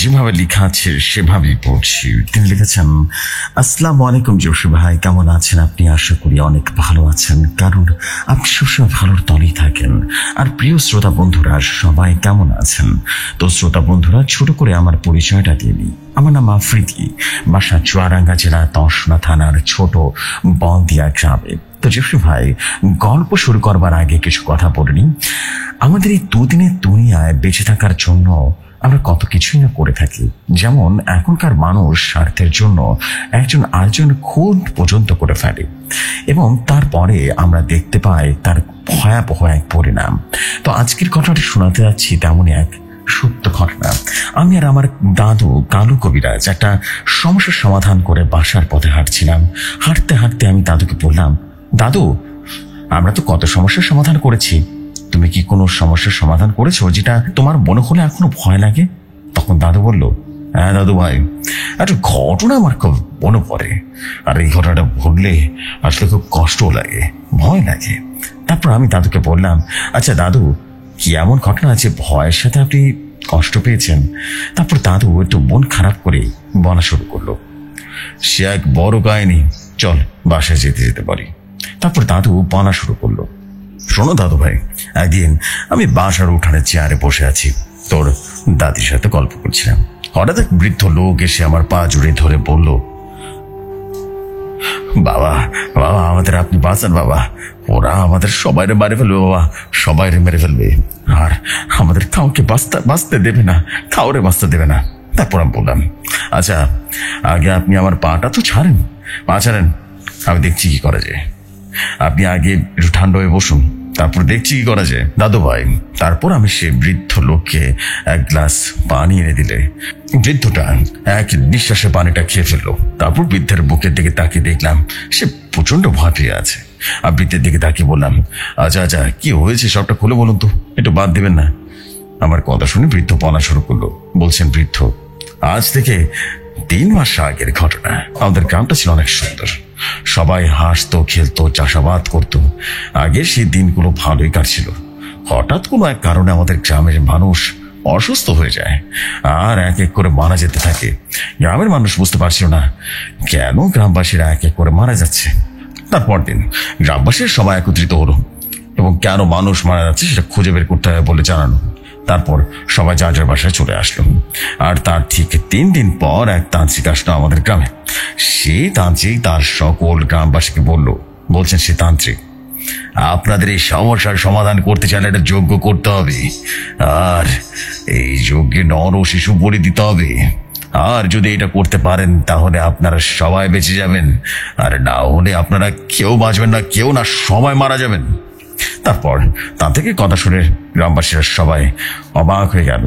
যেভাবে লেখা আছে সেভাবেই পড়ছি। তিনি লিখেছেন, আসসালামু আলাইকুম জোশী ভাই, কেমন আছেন আপনি? আশা করি অনেক ভালো আছেন, কারণ আপনি সবসময় ভালোর তলেই থাকেন। আর প্রিয় শ্রোতা বন্ধুরা সবাই কেমন আছেন? তো শ্রোতা বন্ধুরা, ছোট করে আমার পরিচয়টা দিয়ে নিই। আমার নাম আফ্রিদি, বাসা চুয়াডাঙ্গা জেলা তসনা থানার ছোট বলদিয়া গ্রামে। তো জোশী ভাই, গল্প শুরু করবার আগে কিছু কথা বলে নিই। আমাদের এই দুদিনের দুনিয়ায় বেঁচে থাকার জন্য আমরা কত কিছুই না করে থাকি। যেমন এখনকার মানুষ স্বার্থের জন্য একজন আরেকজন খুন পর্যন্ত করে ফেলে, এবং তারপরে আমরা দেখতে পাই তার ভয়াবহ এক পরিণাম। তো আজকের ঘটনাটি শোনাতে যাচ্ছি তেমনই এক সত্য ঘটনা। আমি আর আমার দাদু কালু কবিরাজ একটা সমস্যার সমাধান করে বাসার পথে হাঁটছিলাম। হাঁটতে হাঁটতে আমি দাদুকে বললাম, দাদু, আমরা তো কত সমস্যার সমাধান করেছি, তুমি কি কোনো সমস্যার সমাধান করেছো যেটা তোমার মনে হলে এখনো ভয় লাগে? তখন দাদু বলল, হ্যাঁ দাদু ভাই, একটা ঘটনা আমার খুব মনে পড়ে, আর এই ঘটনাটা ভুললে আসলে খুব কষ্ট লাগে, ভয় লাগে। তারপর আমি দাদুকে বললাম, আচ্ছা দাদু, কি এমন ঘটনা আছে ভয়ের সাথে আপনি কষ্ট পেয়েছেন? তারপর দাদু একটু মন খারাপ করে বলা শুরু করলো, সে এক বড় কাহিনী, চল বাসায় যেতে যেতে পারি। তারপর দাদু বলা শুরু করলো, শোনো দাদু ভাই, একদিন আমি বাসার উঠানে চেয়ারে বসে আছি, তোর দাদির সাথে গল্প করছিলাম। হঠাৎ এক বৃদ্ধ লোক এসে আমার পা জুড়ে ধরে বলল, বাবা বাবা, আমাদের আপনি বাঁচান বাবা, ওরা আমাদের সবাইরে মারে ফেলবে বাবা, সবাইরে মেরে ফেলবে, আর আমাদের কাউকে বাঁচতে দেবে না, কাউরে বাঁচতে দেবে না। তারপর আমি বললাম, আচ্ছা আগে আপনি আমার পাটা তো ছাড়েন, পা ছাড়েন, আমি দেখছি কি করা যায়। আপনি আগে একটু ঠান্ডা হয়ে বসুন, তারপর দেখছি কি করা যায়। দাদু ভাই, তারপর আমি সে বৃদ্ধ লোককে এক গ্লাস পানি এনে দিলে বৃদ্ধটা এক নিঃশ্বাসে পানিটা খেয়ে ফেললো। তারপর বৃদ্ধের বুকের দিকে তাকিয়ে দেখলাম সে প্রচন্ড ভয় পেয়ে আছে। আর বৃদ্ধের দিকে তাকিয়ে বললাম, আচ্ছা আচ্ছা, কি হয়েছে সবটা খুলে বলুন তো, একটু বাদ দেবেন না। আমার কথা শুনে বৃদ্ধ বলা শুরু করলো। বলছেন বৃদ্ধ, আজ থেকে 3 মাস আগের ঘটনা। আমাদের গ্রামটা ছিল অনেক সুন্দর, সবাই হাসতো, খেলতো, চাষাবাদ করতো। আগে সেই দিনগুলো ভালোই কাটছিল। হঠাৎ কোনো এক কারণে আমাদের গ্রামের মানুষ অসুস্থ হয়ে যায় আর এক এক করে মারা যেতে থাকে। গ্রামের মানুষ বুঝতে পারছিল না কেন গ্রামবাসীরা এক এক করে মারা যাচ্ছে। তারপর দিন গ্রামবাসীর সবাই একত্রিত হলো এবং কেন মানুষ মারা যাচ্ছে সেটা খুঁজে বের করতে হবে বলে জানানো। তারপর সবাই যার যার বাসায় চলে আসলো। আর তার ঠিক 3 দিন পর এক তান্ত্রিক আসলো আমাদের গ্রামে। সেই তান্ত্রিক তার সকল গ্রামবাসীকে বলছেন সে তান্ত্রিক, আপনাদের এই সমস্যার সমাধান করতে চাইলে একটা যজ্ঞ করতে হবে, আর এই যজ্ঞে নর ও শিশু বলি দিতে হবে। আর যদি এটা করতে পারেন তাহলে আপনারা সবাই বেঁচে যাবেন, আর না হলে আপনারা কেউ বাঁচবেন না, কেউ না, সবাই মারা যাবেন। তারপর তান্ত্রিকের কথা শুনে গ্রামবাসীরা সবাই অবাক হয়ে গেল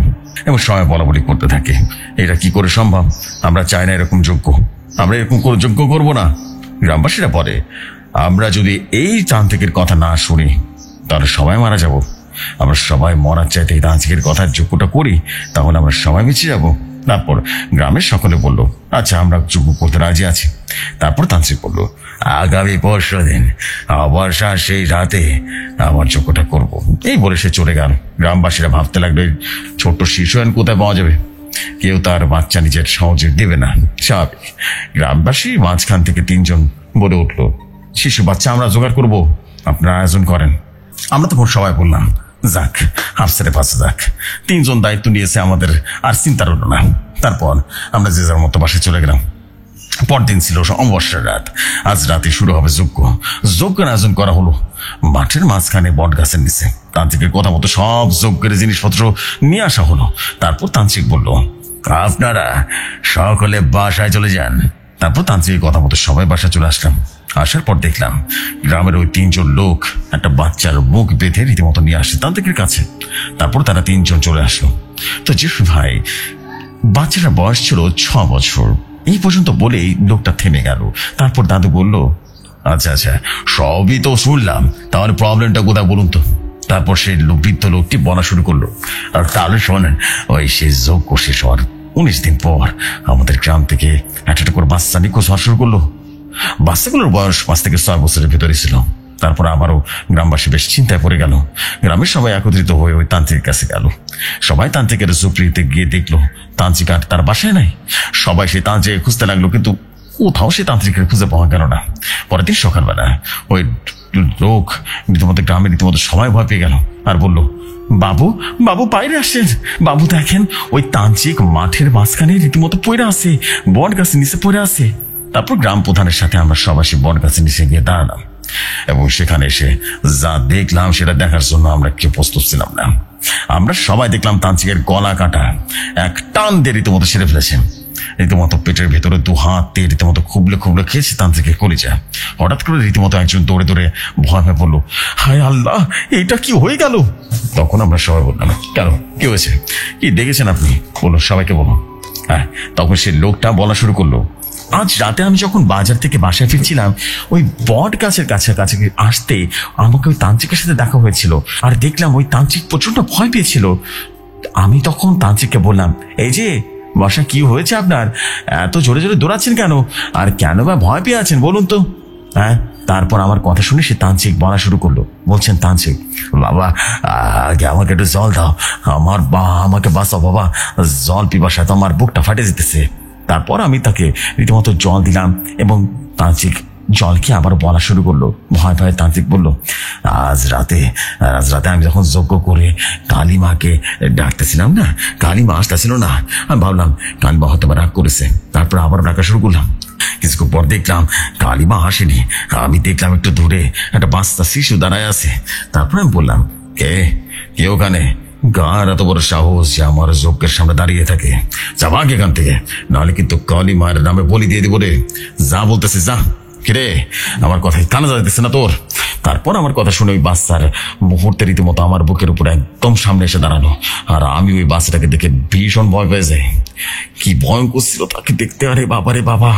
এবং সবাই বলাবলি করতে থাকে, এটা কি করে সম্ভব? আমরা চাই না এরকম যজ্ঞ, আমরা এরকম কোনো যজ্ঞ করবো না। গ্রামবাসীরা বলে, আমরা যদি এই তান্ত্রিকের কথা না শুনি তাহলে সবাই মারা যাব। আমরা সবাই মরার চাইতে এই তান্ত্রিকের কথার যজ্ঞটা করি, তাহলে আমরা সবাই বেঁচে যাব। তারপর গ্রামের সকলে বলল, আচ্ছা আমরা যজ্ঞ করতে রাজি আছি। তারপর তান্ত্রিক বলল, আগামী 5 দিন অবসর সেই রাতে আমার যজ্ঞটা করব। এই বলে সে চলে গেল। গ্রামবাসীরা ভাবতে লাগলো, ছোট্ট শিশু কোথায় পাওয়া যাবে? কেউ তার বাচ্চা নিজের সহজে দেবে না, স্বাভাবিক। গ্রামবাসী মাঝখান থেকে 3 জন বলে উঠলো, শিশু বাচ্চা আমরা জোগাড় করবো, আপনারা আয়োজন করেন। আমরা তখন সবাই বললাম, যাক, হাফসেরে পাশে যাক। 3 জন দায়িত্ব নিয়েছে আমাদের, আর চিন্তা রইল না। তারপর আমরা যে যার মতো বাসায় চলে গেলাম। পরদিন ছিল অমাবস্যার রাত। আজ রাতে শুরু হবে যজ্ঞের আয়োজন করা হলো মাঠের মাঝখানে বট গাছের নিচে। তান্ত্রিকের কথা মতো সব যজ্ঞের জিনিসপত্র নিয়ে আসা হলো। তারপর তান্ত্রিক বলল, আপনারা সকলে বাসায় চলে যান। তারপর তান্ত্রিকের কথা মতো সবাই বাসায় চলে আসলাম। আসার পর দেখলাম গ্রামের ওই 3 জন লোক একটা বাচ্চার মুখ বেঁধে রীতিমতো নিয়ে আসছে তান্ত্রিকের কাছে। তারপর তারা 3 জন চলে আসলো। তো জোশী ভাই, বাচ্চাটার বয়স ছিল 6 বছর। এই পর্যন্ত বলেই লোকটা থেমে গেল। তারপর দাদু বলল, আচ্ছা আচ্ছা, সবই তো শুনলাম, তাহলে প্রবলেমটা কোথায় বলুন তো। তারপর সেই বৃদ্ধ লোকটি বলা শুরু করলো, আর তাহলে শোনেন, ওই সে যজ্ঞ শেষ হওয়ার 19 দিন পর আমাদের গ্রাম থেকে একটা করে বাচ্চা নিখোঁজ হওয়া শুরু করলো। বাচ্চাগুলোর বয়স 5 থেকে 6 বছরের ভেতরে ছিল। তারপর আবারও গ্রামবাসী বেশ চিন্তায় পড়ে গেল। গ্রামের সবাই একত্রিত হয়ে ওই তান্ত্রিকের কাছে গেল। সবাই তান্ত্রিকের ঝুপড়িতে গিয়ে দেখলো তান্ত্রিক আর তার বাসায় নাই। সবাই সেই তান্ত্রিক খুঁজতে লাগলো, কিন্তু কোথাও সে তান্ত্রিকের খুঁজে পাওয়া গেল না। পরের দিন সকালবেলা ওই লোক রীতিমতো গ্রামে রীতিমতো সবাই ভয় পেয়ে গেল আর বলল, বাবু বাবু বাইরে আসেন, বাবু দেখেন ওই তান্ত্রিক মাঠের মাঝখানে রীতিমতো পড়ে আছে, বট গাছের নিচে পড়ে আছে। তারপর গ্রাম প্রধানের সাথে আমরা সবাই সে বট গাছের নিচে গিয়ে দাঁড়ালাম এবং সেখানে এসে যা দেখলাম সেটা দেখার জন্য আমরা কেউ প্রস্তুত ছিলাম না। আমরা সবাই দেখলাম তান্ত্রিকের গলা কাটা, এক টান দিয়ে রীতিমতো ছেড়ে ফেলেছেন। রীতিমতো পেটের ভেতরে 2 হাত দিয়ে রীতিমতো খুবলে খুবলে খেয়েছে তান্ত্রিকের কলিজা। হঠাৎ করে রীতিমতো একজন দৌড়ে দৌড়ে ভয় পেয়ে বললো, হায় আল্লাহ, এটা কি হয়ে গেল? তখন আমরা সবাই বললাম, কেন, কি হয়েছে, কি দেখেছেন আপনি, বলুন, সবাইকে বলুন। হ্যাঁ, তখন সে লোকটা বলা শুরু করলো, আজ রাতে আমি যখন বাজার থেকে বাসায় ফিরছিলাম, ওই বট গাছের কাছাকাছি আসতে আমাকে ওই তান্ত্রিকের সাথে দেখা হয়েছিল, আর দেখলাম ওই তান্ত্রিক প্রচন্ড ভয় পেয়েছিল। আমি তখন তান্ত্রিককে বললাম, এই যে বর্ষা, কি হয়েছে আপনার, এত জোরে জোরে দৌড়াচ্ছেন কেন, আর কেন বা ভয় পেয়ে আছেন বলুন তো? হ্যাঁ, তারপর আমার কথা শুনে সে তান্ত্রিক বলা শুরু করলো। বলছেন তান্ত্রিক, বাবা আগে আমাকে একটু জল দাও, আমাকে বাঁচাও বাবা, জল পিপাসায় তো আমার বুকটা ফাটে যেতেছে। তারপর আমি তাকে রীতিমতো জল দিলাম এবং তান্ত্রিক জলকে আবার বলা শুরু করলো। ভয় ভয়ে তান্ত্রিক বলল, আজ রাতে আমি যখন যজ্ঞ করে কালীমাকে ডাকতেছিলাম না, কালীমা আসতেছিল না, আমি ভাবলাম কালীমা হয়তো রাগ করেছে। তারপর আবার ডাকা শুরু করলাম। কিছুক্ষণ পর দেখলাম কালীমা আসেনি। আমি দেখলাম একটু দূরে একটা বাচ্চা শিশু দাঁড়ায় আছে। তারপর আমি বললাম, কে ওখানে, গার এত বড় সাহস যে আমার যজ্ঞের সামনে দাঁড়িয়ে থাকে, যা ভাগ এখান থেকে, নাহলে কিন্তু কালী মায়ের নামে বলি দিয়ে দিব রে। যা বলতেছে যা। কিরে, আমার কথাই কানে যাইতেছে না তোর? তারপর আমার কথা শুনে ওই বাচ্চার মুহূর্তে রীতিমতো আমার বুকের উপরে একদম সামনে এসে দাঁড়ানো, আর আমি ওই বাচ্চাটাকে দেখে ভীষণ ভয় পেয়ে যাই। কি ভয়ঙ্কর ছিল তাকে দেখতে, আরে বাবা রে বাবা।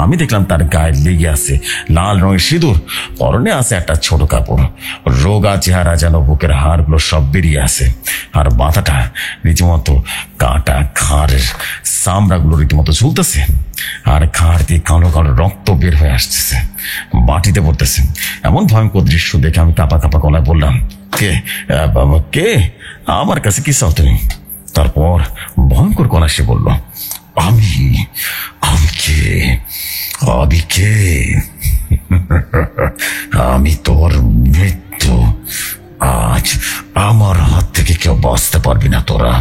আমি দেখলাম তার গায়ে লেগে আছে লাল রঙের সিঁদুর, পরনে আছে একটা ছোট কাপড়, রোগা চেহারা, যেন বুকের হাড়গুলো সব বেরিয়ে আছে, আর মাথাটা রীতিমতো কাটা, ঘাড়ের চামড়াগুলো রীতিমতো ঝুলতেছে, আর ঘাড় দিয়ে কালো কালো রক্ত বের হয়ে আসতেছে, মাটিতে পড়তেছে। এমন ভয়ঙ্কর দৃশ্য দেখে আমি কাঁপা কাঁপা গলায় বললাম, কে আমার কাছে কি চাও তুমি? তারপর ভয়ঙ্কর গলা সে বলল, আমি কে? আমি তোর মৃত্যু। আজ আমার হাত থেকে কেউ বাঁচতে পারবি না তোরা।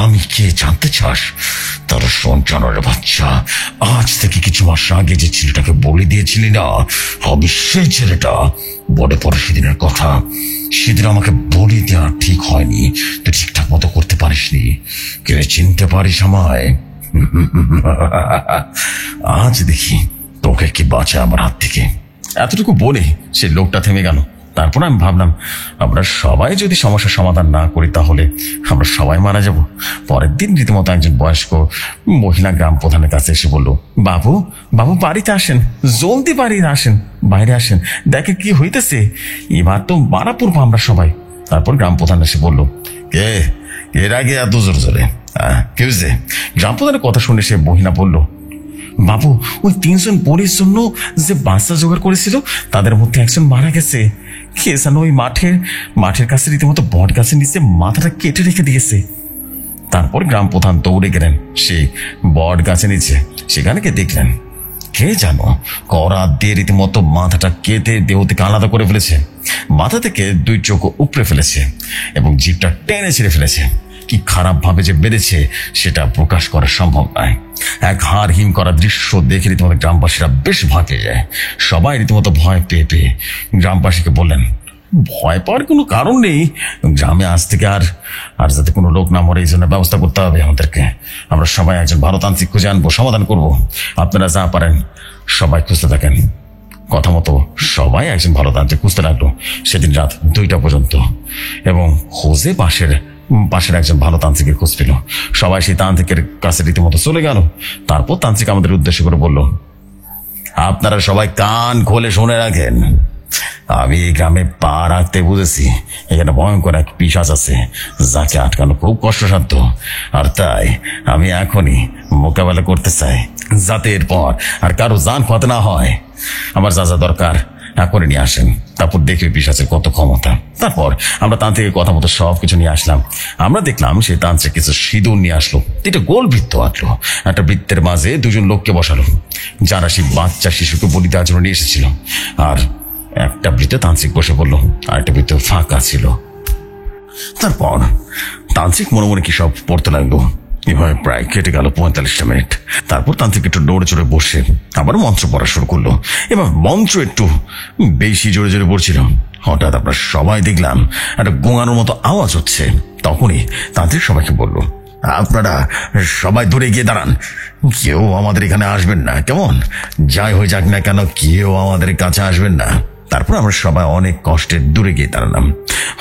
আমি কে জানতে চাস? তার সঞ্চানের বাচ্চা, আজ থেকে কিছু মাস আগে যে ছেলেটাকে বলি দিয়েছিলি না, আমি সেই ছেলেটা। বড় পরে সেদিনের কথা, সেদিন আমাকে বলি দেওয়া ঠিক হয়নি, তুই ঠিকঠাক মতো করতে পারিসনি। কে চিনতে পারিস আমায়? আজ দেখি তোকে কি বাঁচা আমার হাত থেকে। এতটুকু বলে সে লোকটা থেমে গেল। তারপর আমি ভাবলাম, আমরা সবাই যদি সমস্যার সমাধান না করি তাহলে আমরা সবাই মারা যাব। পরের দিন রীতিমতো একজন বয়স্ক মহিলা গ্রাম প্রধানের কাছে এসে বলল, বাবু বাড়িতে আসেন, জলদি বাড়িতে আসেন, বাইরে আসেন, দেখে কি হইতেছে, এবার তো মারা পড়বো আমরা সবাই। তারপর গ্রাম প্রধান এসে বলল, এর আগে এত জোরে জোরে কি হয়েছে? গ্রাম প্রধানের কথা শুনে সে মহিলা বলল, বাবু, ওই 3 জন পরীর জন্য যে বাচ্চা জোগাড় করেছিল তাদের মধ্যে একজন মারা গেছে। কে জানো ওই মাঠের কাছে রীতিমতো বট গাছের নিচে মাথাটা কেটে রেখে দিয়েছে। তারপর গ্রাম প্রধান দৌড়ে গেলেন সেই বট গাছের নিচে। সেখানে কে দেখলেন, কে জানো করাত দিয়ে রীতিমতো মাথাটা কেটে দেহ থেকে আলাদা করে ফেলেছে, মাথা থেকে 2 চোখ উপড়ে ফেলেছে এবং জিভটা টেনে ছিঁড়ে ফেলেছে। কি খারাপ ভাবে যে বেড়েছে সেটা প্রকাশ করা সম্ভব নয়। এক হাড় হিম করা দৃশ্য দেখে রীতিমতো গ্রামবাসীরা বেশ ভয় পেয়ে যায়। সবাই রীতিমতো ভয় পেয়ে গ্রামবাসীকে বললেন, ভয় পাওয়ার কোনো কারণ নেই, গ্রামে আজ থেকে আর যাতে কোনো লোক না মরে এই জন্য ব্যবস্থা করতে হবে আমাদেরকে। আমরা সবাই একজন ভালো তান্ত্রিক খুঁজে আনবো, সমাধান করবো। আপনারা যা পারেন সবাই খুঁজতে থাকেন। কথা মতো সবাই একজন ভালো তান্ত্রিক খুঁজতে লাগলো সেদিন রাত 2টা পর্যন্ত, এবং খোঁজে পাশের একজন ভালো তান্ত্রিকের খোঁজ পেল। সবাই সেই তান্ত্রিকের কাছে রীতিমতো চলে গেল। তারপর তান্ত্রিক আমাদের উদ্দেশ্য করে বলল, আপনারা সবাই কান খোলে শুনে রাখেন, আমি এই গ্রামে পা রাখতে বুঝেছি এখানে ভয়ঙ্কর এক পিশাচ আছে যাকে আটকানো খুব কষ্টসাধ্য, আর তাই আমি এখনই মোকাবেলা করতে চাই যাতে এরপর আর কারো জান ক্ষতি না হয়। আমার যা যা দরকার করে নিয়ে আসেন। তারপর দেখে পিশাচের কত ক্ষমতা। তারপর আমরা তান্ত্রিকের কথা মতো সবকিছু নিয়ে আসলাম। আমরা দেখলাম সেই তান্ত্রিক কিছু সিঁদুর নিয়ে আসলো, একটা গোল বৃত্ত আঁকলো, একটা বৃত্তের মাঝে দুজন লোককে বসালো যারা সেই বাচ্চা শিশুকে বলি দেওয়ার জন্য নিয়ে এসেছিল। আর একটা বৃত্তে তান্ত্রিক বসে পড়লো, আর একটা বৃত্ত ফাঁকা ছিল। তারপর তান্ত্রিক মনে মনে কি সব পড়তে লাগলো। এভাবে প্রায় কেটে গেল 45টা মিনিট। তারপর তান্ত্রিক একটু নড়ে চড়ে বসে আবার মন্ত্র পড়া শুরু করলো। এবার মন্ত্র একটু বেশি জোরে জোরে পড়ছিল। হঠাৎ আমরা সবাই দেখলাম একটা গোঙানোর মতো আওয়াজ হচ্ছে। তখনই তান্ত্রিক সবাইকে বলল, আপনারা সবাই দূরে গিয়ে দাঁড়ান, কেউ আমাদের এখানে আসবেন না, কেমন? যাই হয়ে যাক না কেন, কেউ আমাদের কাছে আসবেন না। তারপর আমরা সবাই অনেক কষ্টে দূরে গিয়ে দাঁড়ালাম।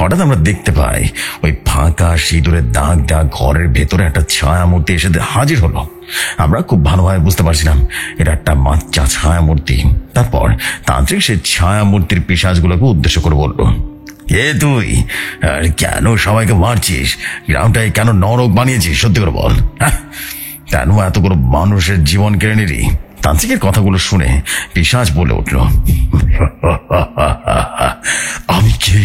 হঠাৎ আমরা দেখতে পাই ওই ফাঁকা সিঁদুরের দাগ দাগ ঘরের ভেতরে একটা ছায়া মূর্তি এসে হাজির হলো। আমরা খুব ভালোভাবে বুঝতে পারছিলাম এটা একটা বাচ্চা ছায়া মূর্তি। তারপর তান্ত্রিক সেই ছায়া মূর্তির পিশাচগুলোকে উদ্দেশ্য করে বলল, এ তুই কেন সবাইকে মারছিস? গ্রামটায় কেন নরক বানিয়েছিস? সত্যি করে বল, কেন এতগুলো মানুষের জীবন কেড়ে নিলি? তান্ত্রিকের কথাগুলো শুনে পিশাচ বলে উঠল, আমি কে?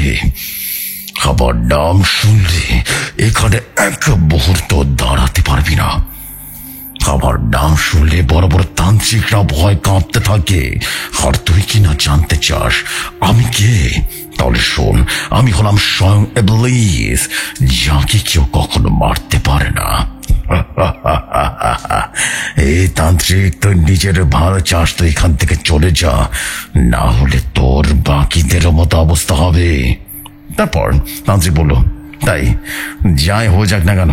খাবার নাম শুনলে এখানে এক মুহূর্ত দাঁড়াতে পারবি না। খাবার নাম শুনলে বড় বড় তান্ত্রিকরা ভয় কাঁপতে থাকে। আর তুই কিনা জানতে চাস আমি কে? তাহলে শোন, আমি হলাম স্বয়ং ইবলিস, যাকে কেউ কখনো মারতে পারে না। এই তান্ত্রিক, তুই নিজের ভালো চাস তো এখান থেকে চলে যা, না হলে তোর বাকিদেরও মতো অবস্থা হবে। তারপর তান্ত্রিক বলল, তাই যাই হয়ে যাক না কেন,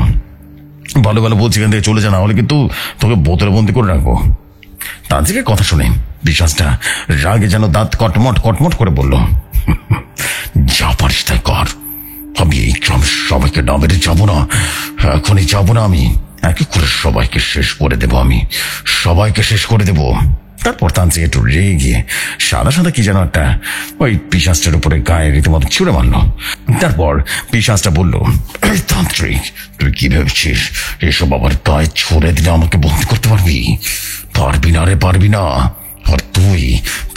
ভালো ভালো বলছি এখান থেকে চলে যা, না হলে কিন্তু তোকে বোতলে বন্দি করে রাখবো। তান্ত্রিকের কথা শুনে পিশাচটা রাগে যেন দাঁত কটমট কটমট করে বলল, যা পারিস তাই কর, আমি এই গ্রামের সবাইকে না মেরে যাবো না, এখনই যাবো না, আমি এক এক করে সবাইকে শেষ করে দেবো, আমি সবাইকে শেষ করে দেবো। তারপর তান্ত্রিক একটু রেগে গিয়ে সাদা সাদা কি যেন একটা ওই পিশাচটার উপরে গায়ে রীতিমতো ছুঁড়ে মারলো। তারপর পিশাচটা বলল, এই তান্ত্রিক, তুই কি ভেবেছিস এসব আবার গায়ে ছুঁড়ে দিলে আমাকে বন্দি করতে পারবি? পারবি না রে, পারবি না। আর তুই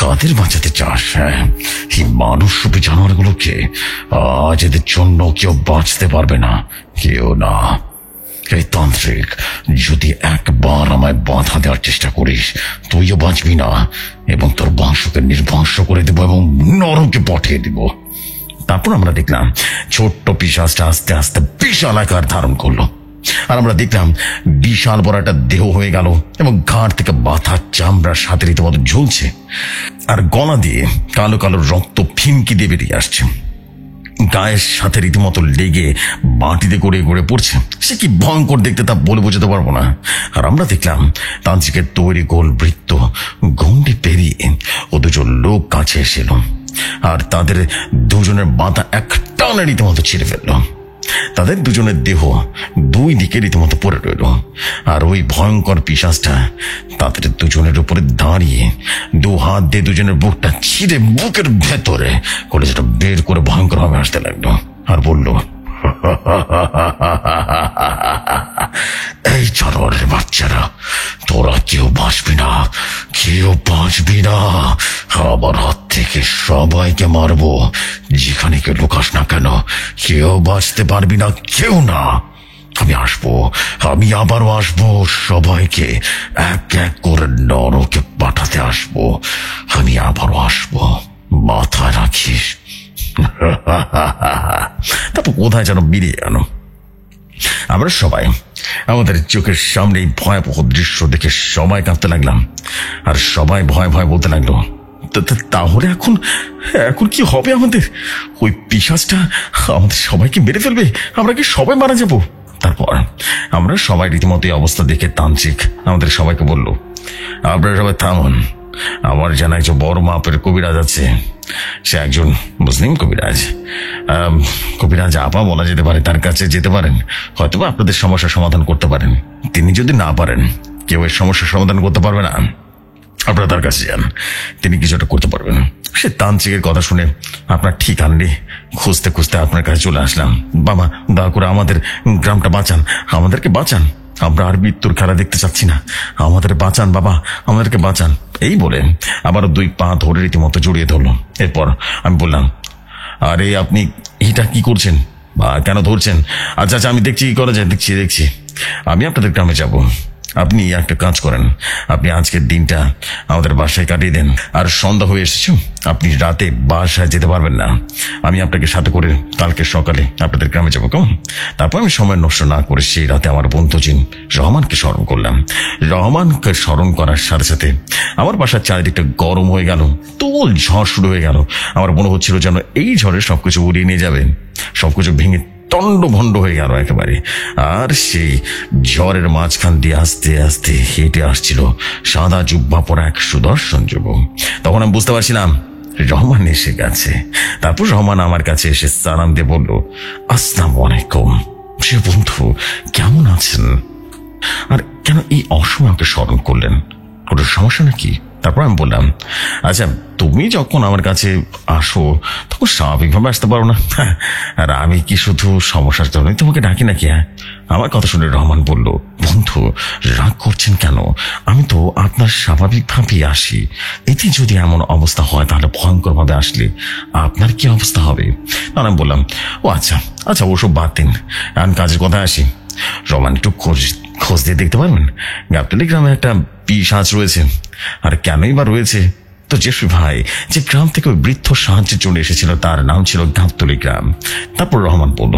কাদের বাঁচাতে চাস? হ্যাঁ, এই মানুষ রূপী জানোয়ারগুলোকে আজ এদের জন্য কেউ বাঁচতে পারবে না, কেউ না। এই তান্ত্রিক, যদি একবার আমায় বাধা দেওয়ার চেষ্টা করিস, তুইও বাঁচবি না এবং তোর বংশকে নির্বংশ করে দেব এবং নরকে পাঠিয়ে দিব। তারপর আমরা দেখলাম ছোট্ট পিশাচটা আস্তে আস্তে বিশাল আকার ধারণ করলো। আর আমরা দেখলাম বিশাল বড় একটা দেহ হয়ে গেল এবং ঘাড় থেকে বাথা চামড়ার সাথে রীতিমতো ঝুলছে, আর গলা দিয়ে কালো কালো রক্ত ফিনকি দিয়ে বেরিয়ে আসছে। গায়ের সাথে রীতিমতো লেগে মাটিতে গড়ে গড়ে পড়ছে। সে কি ভয়ঙ্কর দেখতে তা বলে বোঝাতে পারবো না। আর আমরা দেখলাম তান্ত্রিকের তৈরি গোল বৃত্ত গন্ডি পেরিয়ে ও দুজন লোক কাছে এসেল, আর তাদের দুজনের মাথা এক টানে রীতিমতো ছিঁড়ে ফেললো। তাদের দুজনের দেহ দুই দিকে রীতিমতো পড়ে রইল, আর ওই ভয়ঙ্কর পিশাচটা তাদের দুজনের উপরে দাঁড়িয়ে দু হাত দিয়ে দুজনের বুকটা ছিঁড়ে বুকের ভেতরে কলেজটা বের করে ভয়ঙ্কর ভাবে হাসতে লাগলো আর বলল, এই জানোয়ারের বাচ্চারা, তোরা কেউ বাঁচবি না, কেউ বাঁচবি না। আমার হাত থেকে সবাইকে মারবো, যেখানে কেউ লুকাস না কেন, কেউ বাঁচতে পারবি না, কেউ না। আমি আসবো, আমি আবারও আসবো, সবাইকে এক এক করে নরকে পাঠাতে আসবো, আমি আবারও আসবো, মাথায় রাখিস। তারপর কোথায় যেন বেরিয়ে গেল। আমরা সবাই আমাদের চোখের সামনে ভয়াবহ দৃশ্য দেখে সবাই কাঁপতে লাগলাম, আর সবাই ভয় ভয় বলতে লাগলো, তাহলে এখন এখন কি হবে আমাদের? ওই পিশাচটা আমাদের সবাইকে মেরে ফেলবে, আমরা কি সবাই মারা যাব? তারপর আমরা সবাই রীতিমতো এই অবস্থা দেখে তান্ত্রিক আমাদের সবাইকে বলল, আপনারা সবাই থামুন, আমার জানা একজন বড় মাপের কবিরাজ আছে, সে একজন মুসলিম কবিরাজ, কবিরাজ আপা বলা যেতে পারে, তার কাছে যেতে পারেন, হয়তো আপনাদের সমস্যার সমাধান করতে পারেন। তিনি যদি না পারেন, কেউ এর সমস্যার সমাধান করতে পারবে না, আপনারা তার কাছে যান, তিনি কিছুটা করতে পারবেন। সে তান্ত্রিকের কথা শুনে আপনার ঠিকানাটি খুঁজতে খুঁজতে আপনার কাছে চলে আসলাম। বাবা, দয়া করে আমাদের গ্রামটা বাঁচান, আমাদেরকে বাঁচান। আমরা আর মৃত্যুর খেলা দেখতে চাচ্ছি না, আমাদের বাঁচান বাবা, আমাদেরকে বাঁচান। এই বলে আবার 2 পা ধরে রীতিমতো জড়িয়ে ধরলো। এরপর আমি বললাম, আরে আপনি এটা কি করছেন বা কেন ধরছেন? আচ্ছা আচ্ছা, আমি দেখছি কি করা যায়, দেখছি আমি আপনাদের গ্রামে যাব। আপনি একটা কাজ করেন, আপনি আজকের দিনটা আমাদের বাসায় কাটিয়ে দেন। আর সন্ধ্যা হয়ে এসেছে, আপনি রাতে বাসায় যেতে পারবেন না, আমি আপনাকে সাথে করে কালকে সকালে আপনাদের গ্রামে যাবো, কেমন? তারপর আমি সময় নষ্ট না করে সেই রাতে আমার বন্ধু রহমানকে স্মরণ করলাম। রহমানকে স্মরণ করার সাথে সাথে আমার বাসার চারিদিকটা গরম হয়ে গেল, তোল ঝড় শুরু হয়ে গেল। আমার মনে হচ্ছিল যেন এই ঝড়ে সবকিছু উড়িয়ে নিয়ে যাবে, সবকিছু ভেঙে তন্ডভন্ড হয়ে গেল একেবারে। আর সেই ঝড়ের মাঝখান দিয়ে আস্তে আস্তে হেঁটে আসছিল সাদা জুব্বা পরা এক সুদর্শন যুবক। তখন আমি বুঝতে পারছিলাম রহমান এসে গেছে। তারপর রহমান আমার কাছে এসে সালাম দিয়ে বলল, আসসালামু আলাইকুম। সে বন্ধু, কেমন আছেন? আর কেন এই অসময়ে আমাকে স্মরণ করলেন? কোনো সমস্যা নাকি? তারপর আমি বললাম, আচ্ছা তুমি যখন আমার কাছে আসো তখন স্বাভাবিকভাবে আসতে পারো না? আর আমি কি শুধু সমস্যার জন্যই তোমাকে ডাকি নাকি? হ্যাঁ। আমার কথা শুনে রহমান বলল, বন্ধু রাগ করছেন কেন? আমি তো আপনার স্বাভাবিকভাবেই আসি। এতে যদি এমন অবস্থা হয় তাহলে ভয়ঙ্কর ভাবে আসলে আপনার কি অবস্থা হবে? আর আমি বললাম, ও আচ্ছা আচ্ছা, ওসব বাদ দিন, আমি কাজের কথা আসি। রহমান, একটু খোঁজ দিয়ে দেখতে পারবেন গাবতলী গ্রামে একটা পিশাচ রয়েছে। আর কেনই বা রয়েছে? তো জেসু ভাই যে গ্রাম থেকে ওই বৃদ্ধ সাহায্যে চলে এসেছিল তার নাম ছিল গাবতলী গ্রাম। তারপর রহমান বলল,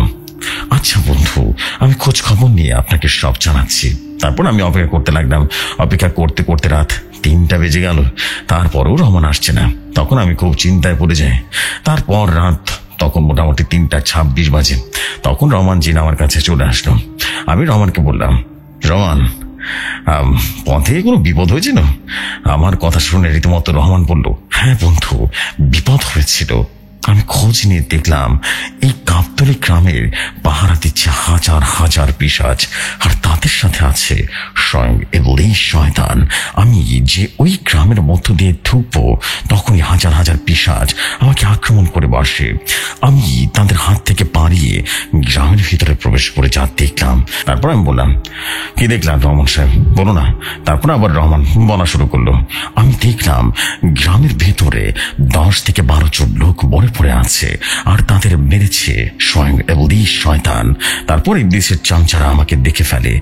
আচ্ছা বন্ধু, আমি খোঁজ খবর নিয়ে আপনাকে সব জানাচ্ছি। তারপর আমি অপেক্ষা করতে লাগলাম। অপেক্ষা করতে করতে রাত 3টা বেজে গেল, তারপরেও রহমান আসছে না। তখন আমি খুব চিন্তায় পড়ে যাই। তারপর রাত তখন মোটামুটি 3:26 বাজে। তখন রহমান আমার কাছে চলে আসলো। আমি রহমানকে বললাম, রহমান পথে কোনো বিপদ হয়েছিল? আমার কথা শুনে রীতিমতো রহমান বলল, হ্যাঁ বন্ধু, বিপদ হয়েছিল। আমি খোঁজ নিয়ে দেখলাম এই গাবতলী গ্রামের পাহারা দিচ্ছে হাজার হাজার পিশাচ, আর তাদের সাথে আছে স্বয়ং ইবলীস শয়তান। আমি যে ওই গ্রামের মধ্য দিয়ে ঢুকবো তখনই হাজার হাজার পিশাচ আমাকে আক্রমণ করে বসে। আমি তাদের হাত থেকে পালিয়ে গ্রামের ভিতরে প্রবেশ করে যা দেখলাম। তারপর আমি বললাম, কি দেখলাম রহমান সাহেব, বলো না। তারপর আবার রহমান বলা শুরু করলো, আমি দেখলাম গ্রামের ভেতরে 10 থেকে 12 জন লোক পড়ে আছে, আর তাদের মেরেছে স্বয়ং ইবলীস শয়তান। তারপর ইবলীসের চামচারা আমাকে দেখে ফেলে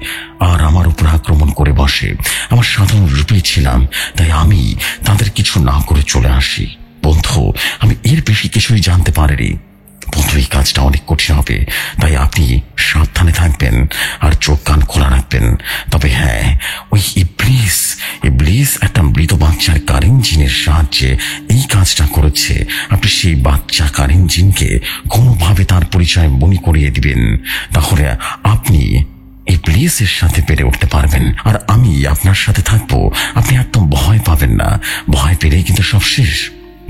আর আমার উপর আক্রমণ করে বসে। আমার সাধারণ রূপেই ছিলাম, তাই আমি তাদের কিছু না করে চলে আসি। বন্ধু, আমি এর বেশি কিছুই জানতে পারিনি। বন্ধু, এই কাজটা অনেক কঠিন হবে, তাই আপনি সাবধানে থাকবেন আর চোখ কান খোলা রাখবেন। তবে হ্যাঁ, ওই ইবলীস একটা মৃত বাচ্চার কারেন জিনের সাহায্যে এই কাজটা করেছে। আপনি সেই বাচ্চা কারেন জিনকে কোনোভাবে তার পরিচয় মনে করিয়ে দিবেন, তাহলে আপনি ইবলীসের সাথে পেরে উঠতে পারবেন। আর আমি আপনার সাথে থাকবো, আপনি একদম ভয় পাবেন না। ভয় পেলেই কিন্তু সব শেষ।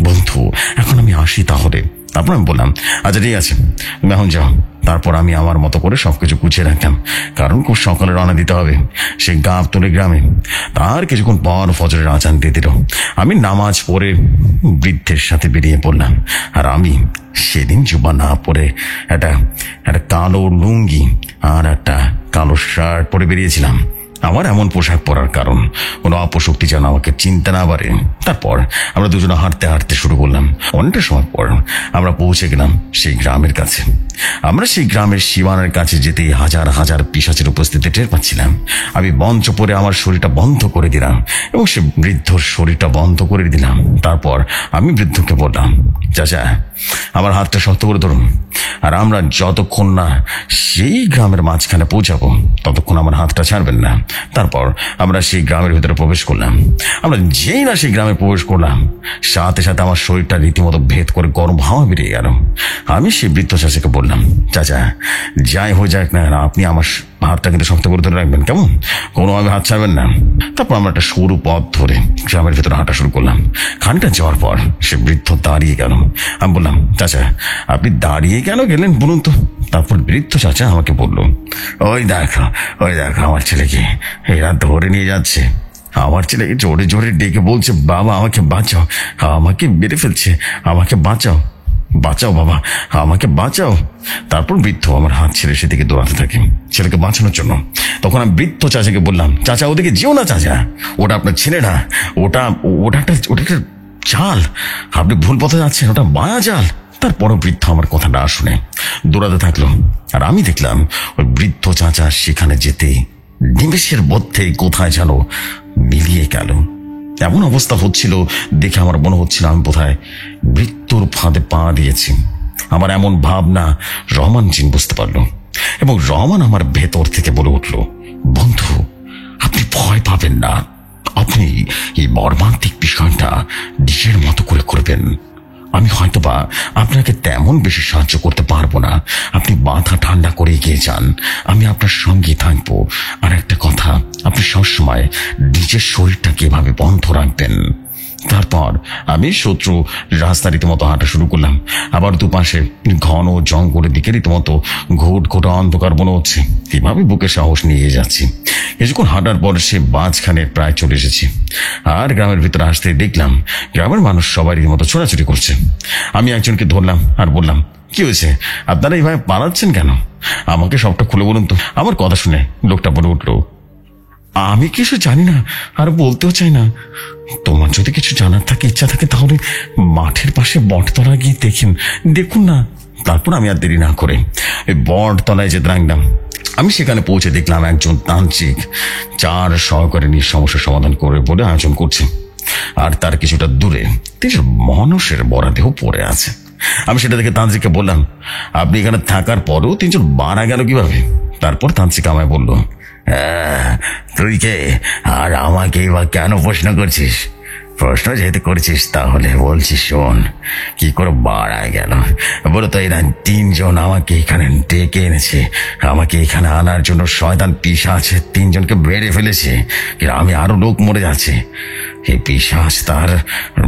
বন্ধু, এখন আমি আসি তাহলে। তারপর আমি বললাম, আচ্ছা ঠিক আছে, তুমি এখন যাও। তারপর আমি আমার মতো করে সবকিছু গুছিয়ে রাখলাম, কারণ খুব সকালে রওনা দিতে হবে সেই গাবতলী গ্রামে। তার কিছুক্ষণ পর ফজরের আজান দিয়ে দিল। আমি নামাজ পড়ে বৃদ্ধের সাথে বেরিয়ে পড়লাম। আর আমি সেদিন জুব্বা না পরে একটা কালো লুঙ্গি আর একটা কালো শার্ট পরে বেরিয়েছিলাম। আমার এমন পোশাক পরার কারণ কোনো অপশক্তি যেন আমাকে চিনতে না পারে। তারপর আমরা দুজনে হাঁটতে হাঁটতে শুরু করলাম। অনেকটা সময় পর আমরা পৌঁছে গেলাম সেই গ্রামের কাছে। আমরা সেই গ্রামের সীমানার কাছে যেতেই হাজার হাজার পিশাচের উপস্থিতি টের পাচ্ছিলাম। আমি মঞ্চ পরে আমার শরীরটা বন্ধ করে দিলাম এবং সে বৃদ্ধর শরীরটা বন্ধ করে দিলাম। তারপর আমি বৃদ্ধকে বললাম, চাচা আমার হাতটা শক্ত করে ধরুন, আর আমরা যতক্ষণ না সেই গ্রামের মাঝখানে পৌঁছাবো ততক্ষণ আমার হাতটা ছাড়বেন না। তারপর আমরা সেই গ্রামের ভিতরে প্রবেশ করলাম। আমরা যেই না সেই গ্রামে প্রবেশ করলাম, সাথে সাথে আমার শরীরটা রীতিমতো ভেদ করে গরম হাওয়া বেরিয়ে গেল। আমি সেই বৃদ্ধ চাচাকে বললাম, চাচা যাই হয়ে যাক না, আপনি আমার হাতটা কিন্তু শক্ত করে ধরে রাখবেন, কেমন? কোনোভাবে হাত ছাড়বেন না। তারপর আমরা একটা সরু পথ ধরে গ্রামের ভিতরে হাঁটা শুরু করলাম। খানিকটা যাওয়ার পর সে বৃদ্ধ দাঁড়িয়ে গেল। আমি বললাম, চাচা আপনি দাঁড়িয়ে কেন গেলেন বলুন তো? তারপর বৃদ্ধ চাচা আমাকে বলল, ওই দেখো আমার ছেলেকে এরা ধরে নিয়ে যাচ্ছে। আমার ছেলেকে জোরে জোরে ডেকে বলছে, বাবা আমাকে বাঁচাও, আমাকে মেরে ফেলছে, আমাকে বাঁচাও, বাঁচাও বাবা, আমাকে বাঁচাও। তারপর বৃদ্ধ আমার হাত ছেড়ে সেদিকে দৌড়াতে থাকে ছেলেকে বাঁচানোর জন্য। তখন আমি বৃদ্ধ চাচাকে বললাম, চাচা ওদিকে যেও না চাচা, ওটা আপনার ছেলে না, ওটা ওটা একটা চাল, আপনি ভুল পথে যাচ্ছেন, ওটা মায়া জাল। তারপরও বৃদ্ধ আমার কথা না শুনে দৌড়াতে থাকলো, আর আমি দেখলাম ওই বৃদ্ধ চাচা সেখানে যেতে নিমেষের মধ্যেই কোথায় যেন মিলিয়ে গেল। এমন অবস্থা হচ্ছিল দেখে আমার মনে হচ্ছিল আমি বোধহয় মৃত্যুর ফাঁদে পা দিয়েছি। আমার এমন ভাবনা রহমান জিন বুঝতে পারলো, এবং রহমান আমার ভেতর থেকে বলে উঠল, বন্ধু আপনি ভয় পাবেন না, আপনি এই মর্মান্তিক বিষয়টা নিজের মতো করে করবেন। আমি হয়তোবা আপনাকে তেমন বেশি সাহায্য করতে পারবো না, আপনি মাথা ঠান্ডা করে এগিয়ে যান, আমি আপনার সঙ্গে থাকবো। আর একটা কথা, আপনি সবসময় নিজের শরীরটাকে এভাবে বন্ধ রাখবেন। তারপর আমি শত্রু রাস্তা রীতিমতো হাঁটা শুরু করলাম। আবার দুপাশে ঘন জঙ্গলের দিকে রীতিমতো ঘোট ঘোটা অন্ধকার মনে হচ্ছে। এভাবে বুকে সাহস নিয়ে যাচ্ছি। কিছুক্ষণ হাঁটার পর সে মাঝখানে প্রায় চলে এসেছি, আর গ্রামের ভিতরে আসতে দেখলাম গ্রামের মানুষ সবাই রীতিমতো ছোড়াছুড়ি করছে। আমি একজনকে ধরলাম আর বললাম, কি হয়েছে, আপনারা এইভাবে পালাচ্ছেন কেন? আমাকে সবটা খুলে বলুন তো। আমার কথা শুনে লোকটা বলে উঠলো, আমি কিছু জানি না, আর বলতেও চাই না। তোমার যদি কিছু জানার থাকে, ইচ্ছা থাকে, তাহলে মাঠের পাশে বটতলা গিয়ে দেখুন না। তারপর আমি আর দেরি না করে বটতলায় যেতে লাগলাম। আমি সেখানে পৌঁছে দেখলাম একজন তান্ত্রিক 4 সহকারী নিয়ে সমস্যার সমাধান করে বলে আয়োজন করছে, আর তার কিছুটা দূরে 3 মানুষের মরদেহ পড়ে আছে। আমি সেটা দেখে তান্ত্রিককে বললাম, আপনি এখানে থাকার পরেও 3 জন মারা গেল কিভাবে? তারপর তান্ত্রিক আমায় বলল, তুই কে, আর আমাকে বা কেন প্রশ্ন করছিস? প্রশ্ন যেহেতু করছিস তাহলে বলছি শোন, কি করে মারা গেল বলো তো। এরা 3 জন আমাকে এখানে ডেকে এনেছে, আমাকে এখানে আনার জন্য শয়তান পিশাচ 3 জনকে মেরে ফেলেছে। আমি আরো লোক মরে যাচ্ছে। এই পিশাচ তার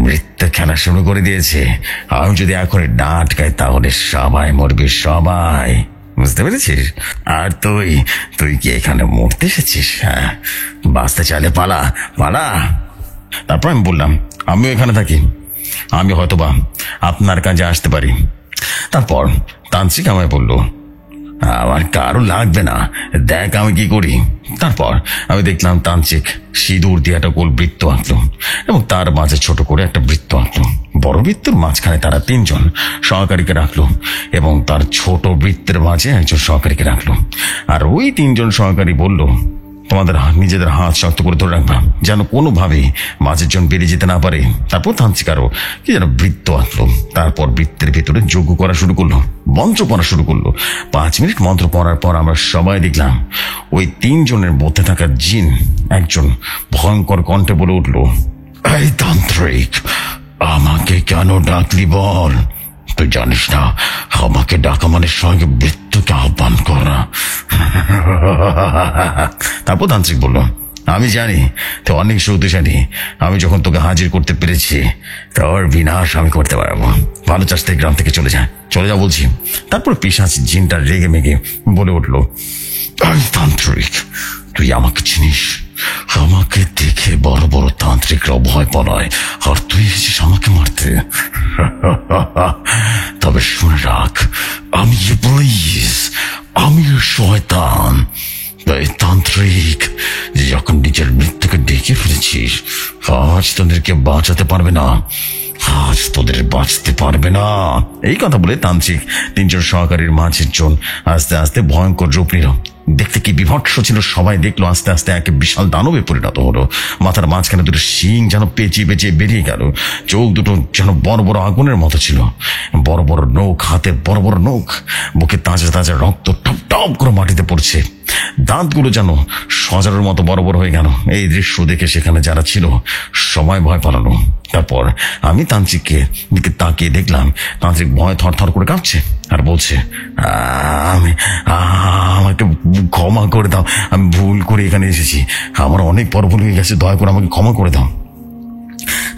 মৃত্যু খেলা শুরু করে দিয়েছে। আমি যদি এখন না আটকাই তাহলে সবাই মরবে, সবাই। বুঝতে পেরেছিস? আর তুই কি এখানে মরতে এসেছিস? হ্যাঁ, বাঁচতে চাইলে পালা পালা। তারপর আমি বললাম, আমিও এখানে থাকি, আমি হয়তোবা আপনার কাজে আসতে পারি। তারপর তান্ত্রিক আমায় বলল, আমার কারো লাগবে না, দেখ আমি কি করি। তারপর আমি দেখলাম তান্ত্রিক সিঁদুর দিয়ে একটা গোল বৃত্ত আঁকলো, এবং তার মাঝে ছোট করে একটা বৃত্ত আঁকলো। বড় বৃত্তের মাঝখানে তারা 3 জন সহকারীকে রাখলো, এবং তার ছোট বৃত্তের মাঝে একজন সহকারীকে রাখলো। আর ওই 3 জন সহকারী বলল, তোমাদের নিজেদের হাত শক্ত করে ধরে রাখবা, যেন কোনোভাবেই মাঝের জন বেরিয়ে যেতে না পারে। তারপর তান্ত্রিক আরো কি যেন বৃত্ত আঁকলো। তারপর বৃত্তের ভেতরে যজ্ঞ করা শুরু করলো, মন্ত্র পড়া শুরু করলো। 5 মিনিট মন্ত্র পড়ার পর আমরা সবাই দেখলাম ওই 3 জনের মধ্যে থাকা জিন একজন ভয়ঙ্কর কণ্ঠে বলে উঠল, এই তান্ত্রিক, আমাকে কেন ডাকলি বল? তুই জানিস না আমাকে ডাকা মানে সঙ্গে মৃত্যুকে আহ্বান করা। তারপর তান্ত্রিক বলল, আমি জানি তুই অনেক শক্তিশালী, আমি যখন তোকে হাজির করতে পেরেছি তোর বিনাশ আমি করতে পারবো। ভালো চাষ থেকে গ্রাম থেকে চলে যা বলছি। তারপর পিশাচ জিনটা রেগে মেগে বলে উঠল, তান্ত্রিক, তুই আমাকে চিনিস? আমাকে দেখে বড় বড় তান্ত্রিকরা ভয় পালায়, আর তুই এসেছিস আমাকে মারতে। তবে শুনে রাখ, আমি ইবলীস, আমি শয়তান। এই তান্ত্রিক, যখন নিজের মৃত্যুকে ডেকে ফেলেছিস, আজ তোদেরকে বাঁচাতে পারবে না, আজ তোদের বাঁচতে পারবে না। এই কথা বলে তান্ত্রিক 3 জন সহকারীর মাঝের জন আস্তে আস্তে ভয়ঙ্কর রূপ নিল। দেখতে কি বিভৎস ছিল। সবাই দেখলো আস্তে আস্তে এক বিশাল দানবে পরিণত হলো। মাথার মাঝখানে 2 শিং যেন পেঁচিয়ে পেঁচিয়ে বেরিয়ে গেল। চোখ দুটো যেন বড় বড় আগুনের মতো ছিল। বড় বড় নখ, হাতে বড় বড় নখ, বুকে তাজা তাজা রক্ত টপ টপ করে মাটিতে পড়ছে। দাঁতগুলো যেন সজারের মতো বড় বড় হয়ে গেল। এই দৃশ্য দেখে সেখানে যারা ছিল সবাই ভয় পালালো। তারপর আমি তান্ত্রিককে দিকে তাকিয়ে দেখলাম তান্ত্রিক ভয় থরথর করে কাঁপছে আর বলছে, আমাকে ক্ষমা করে দাও, আমি ভুল করে এখানে এসেছি, আমার অনেক বড় ভুল হয়ে গেছে, দয়া করে আমাকে ক্ষমা করে দাও।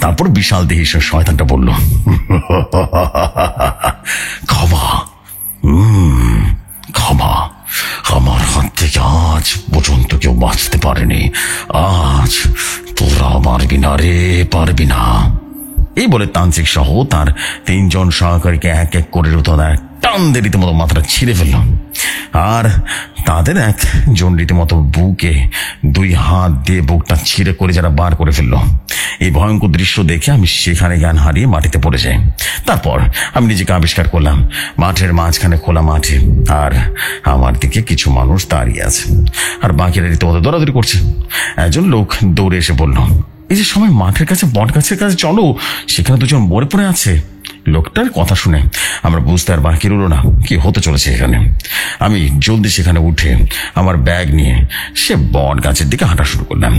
তারপর বিশাল দেহি শয়তানটা বলল, ক্ষমা? ক্ষমা? আমার হাত থেকে আজ পর্যন্ত কেউ বাঁচতে পারেনি, আজ তোরা পারবি না রে, পারবি না। এই বলে তান্ত্রিক সহ তার 3 জন সহকারীকে এক এক করে টান দিয়ে রীতিমতো মাথাটা ছিঁড়ে ফেলল। আর তাদের একজন রীতিমতো বুকে 2 হাত দিয়ে বুকটা ছিঁড়ে করে যারা বার করে ফেললো। এই ভয়ঙ্কর দৃশ্য দেখে আমি সেখানে জ্ঞান হারিয়ে মাটিতে পড়ে যাই। তারপর আমি নিজেকে আবিষ্কার করলাম মাঠের মাঝখানে খোলা মাঠে, আর আমার দিকে কিছু মানুষ দাঁড়িয়ে আছে, আর বাকিরা রীতিমতো দৌড়াদৌড়ি করছে। একজন লোক দৌড়ে এসে বলল, এই যে সময় মাঠের কাছে বট গাছের কাছে চলো, সেখানে 2জন মরে পড়ে আছে। লোকটার কথা শুনে আমরা বুঝতে আর বাকি রইল না কি হতে চলেছে এখানে। আমি জলদি সেখানে উঠে আমার ব্যাগ নিয়ে সে বট গাছের দিকে হাঁটা শুরু করলাম।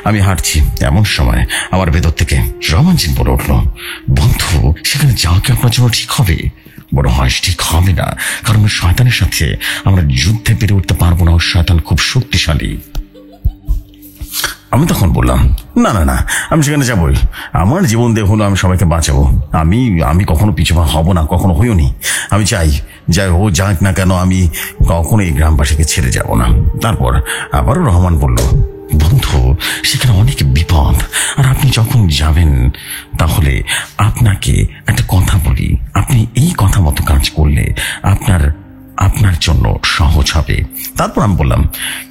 আমি হাঁটছি, এমন সময় আমার ভেতর থেকে রোমাঞ্চিন বলে উঠলো, বন্ধু সেখানে যাওয়া কি আপনার জন্য ঠিক হবে? বড় হয় ঠিক হবে না, কারণ শয়তানের সাথে আমরা যুদ্ধে পেরে উঠতে পারবো না, ওই শয়তান খুব শক্তিশালী। আমি তখন বললাম, না না না, আমি সেখানে যাবই। আমার জীবন দিয়ে হলো আমি সবাইকে বাঁচাবো। আমি কখনো পিছু হব না, কখনো হইওনি। আমি চাই যাই ও যাক না কেন, আমি কখনো এই গ্রামবাসীকে ছেড়ে যাব না। তারপর আবারও রহমান বলল, বন্ধু সেখানে অনেক বিপদ, আর আপনি যখন যাবেন তাহলে আপনাকে একটা কথা বলি, আপনি এই কথা মতো কাজ করলে আপনার জন্য সহজ হবে। তারপর আমি বললাম,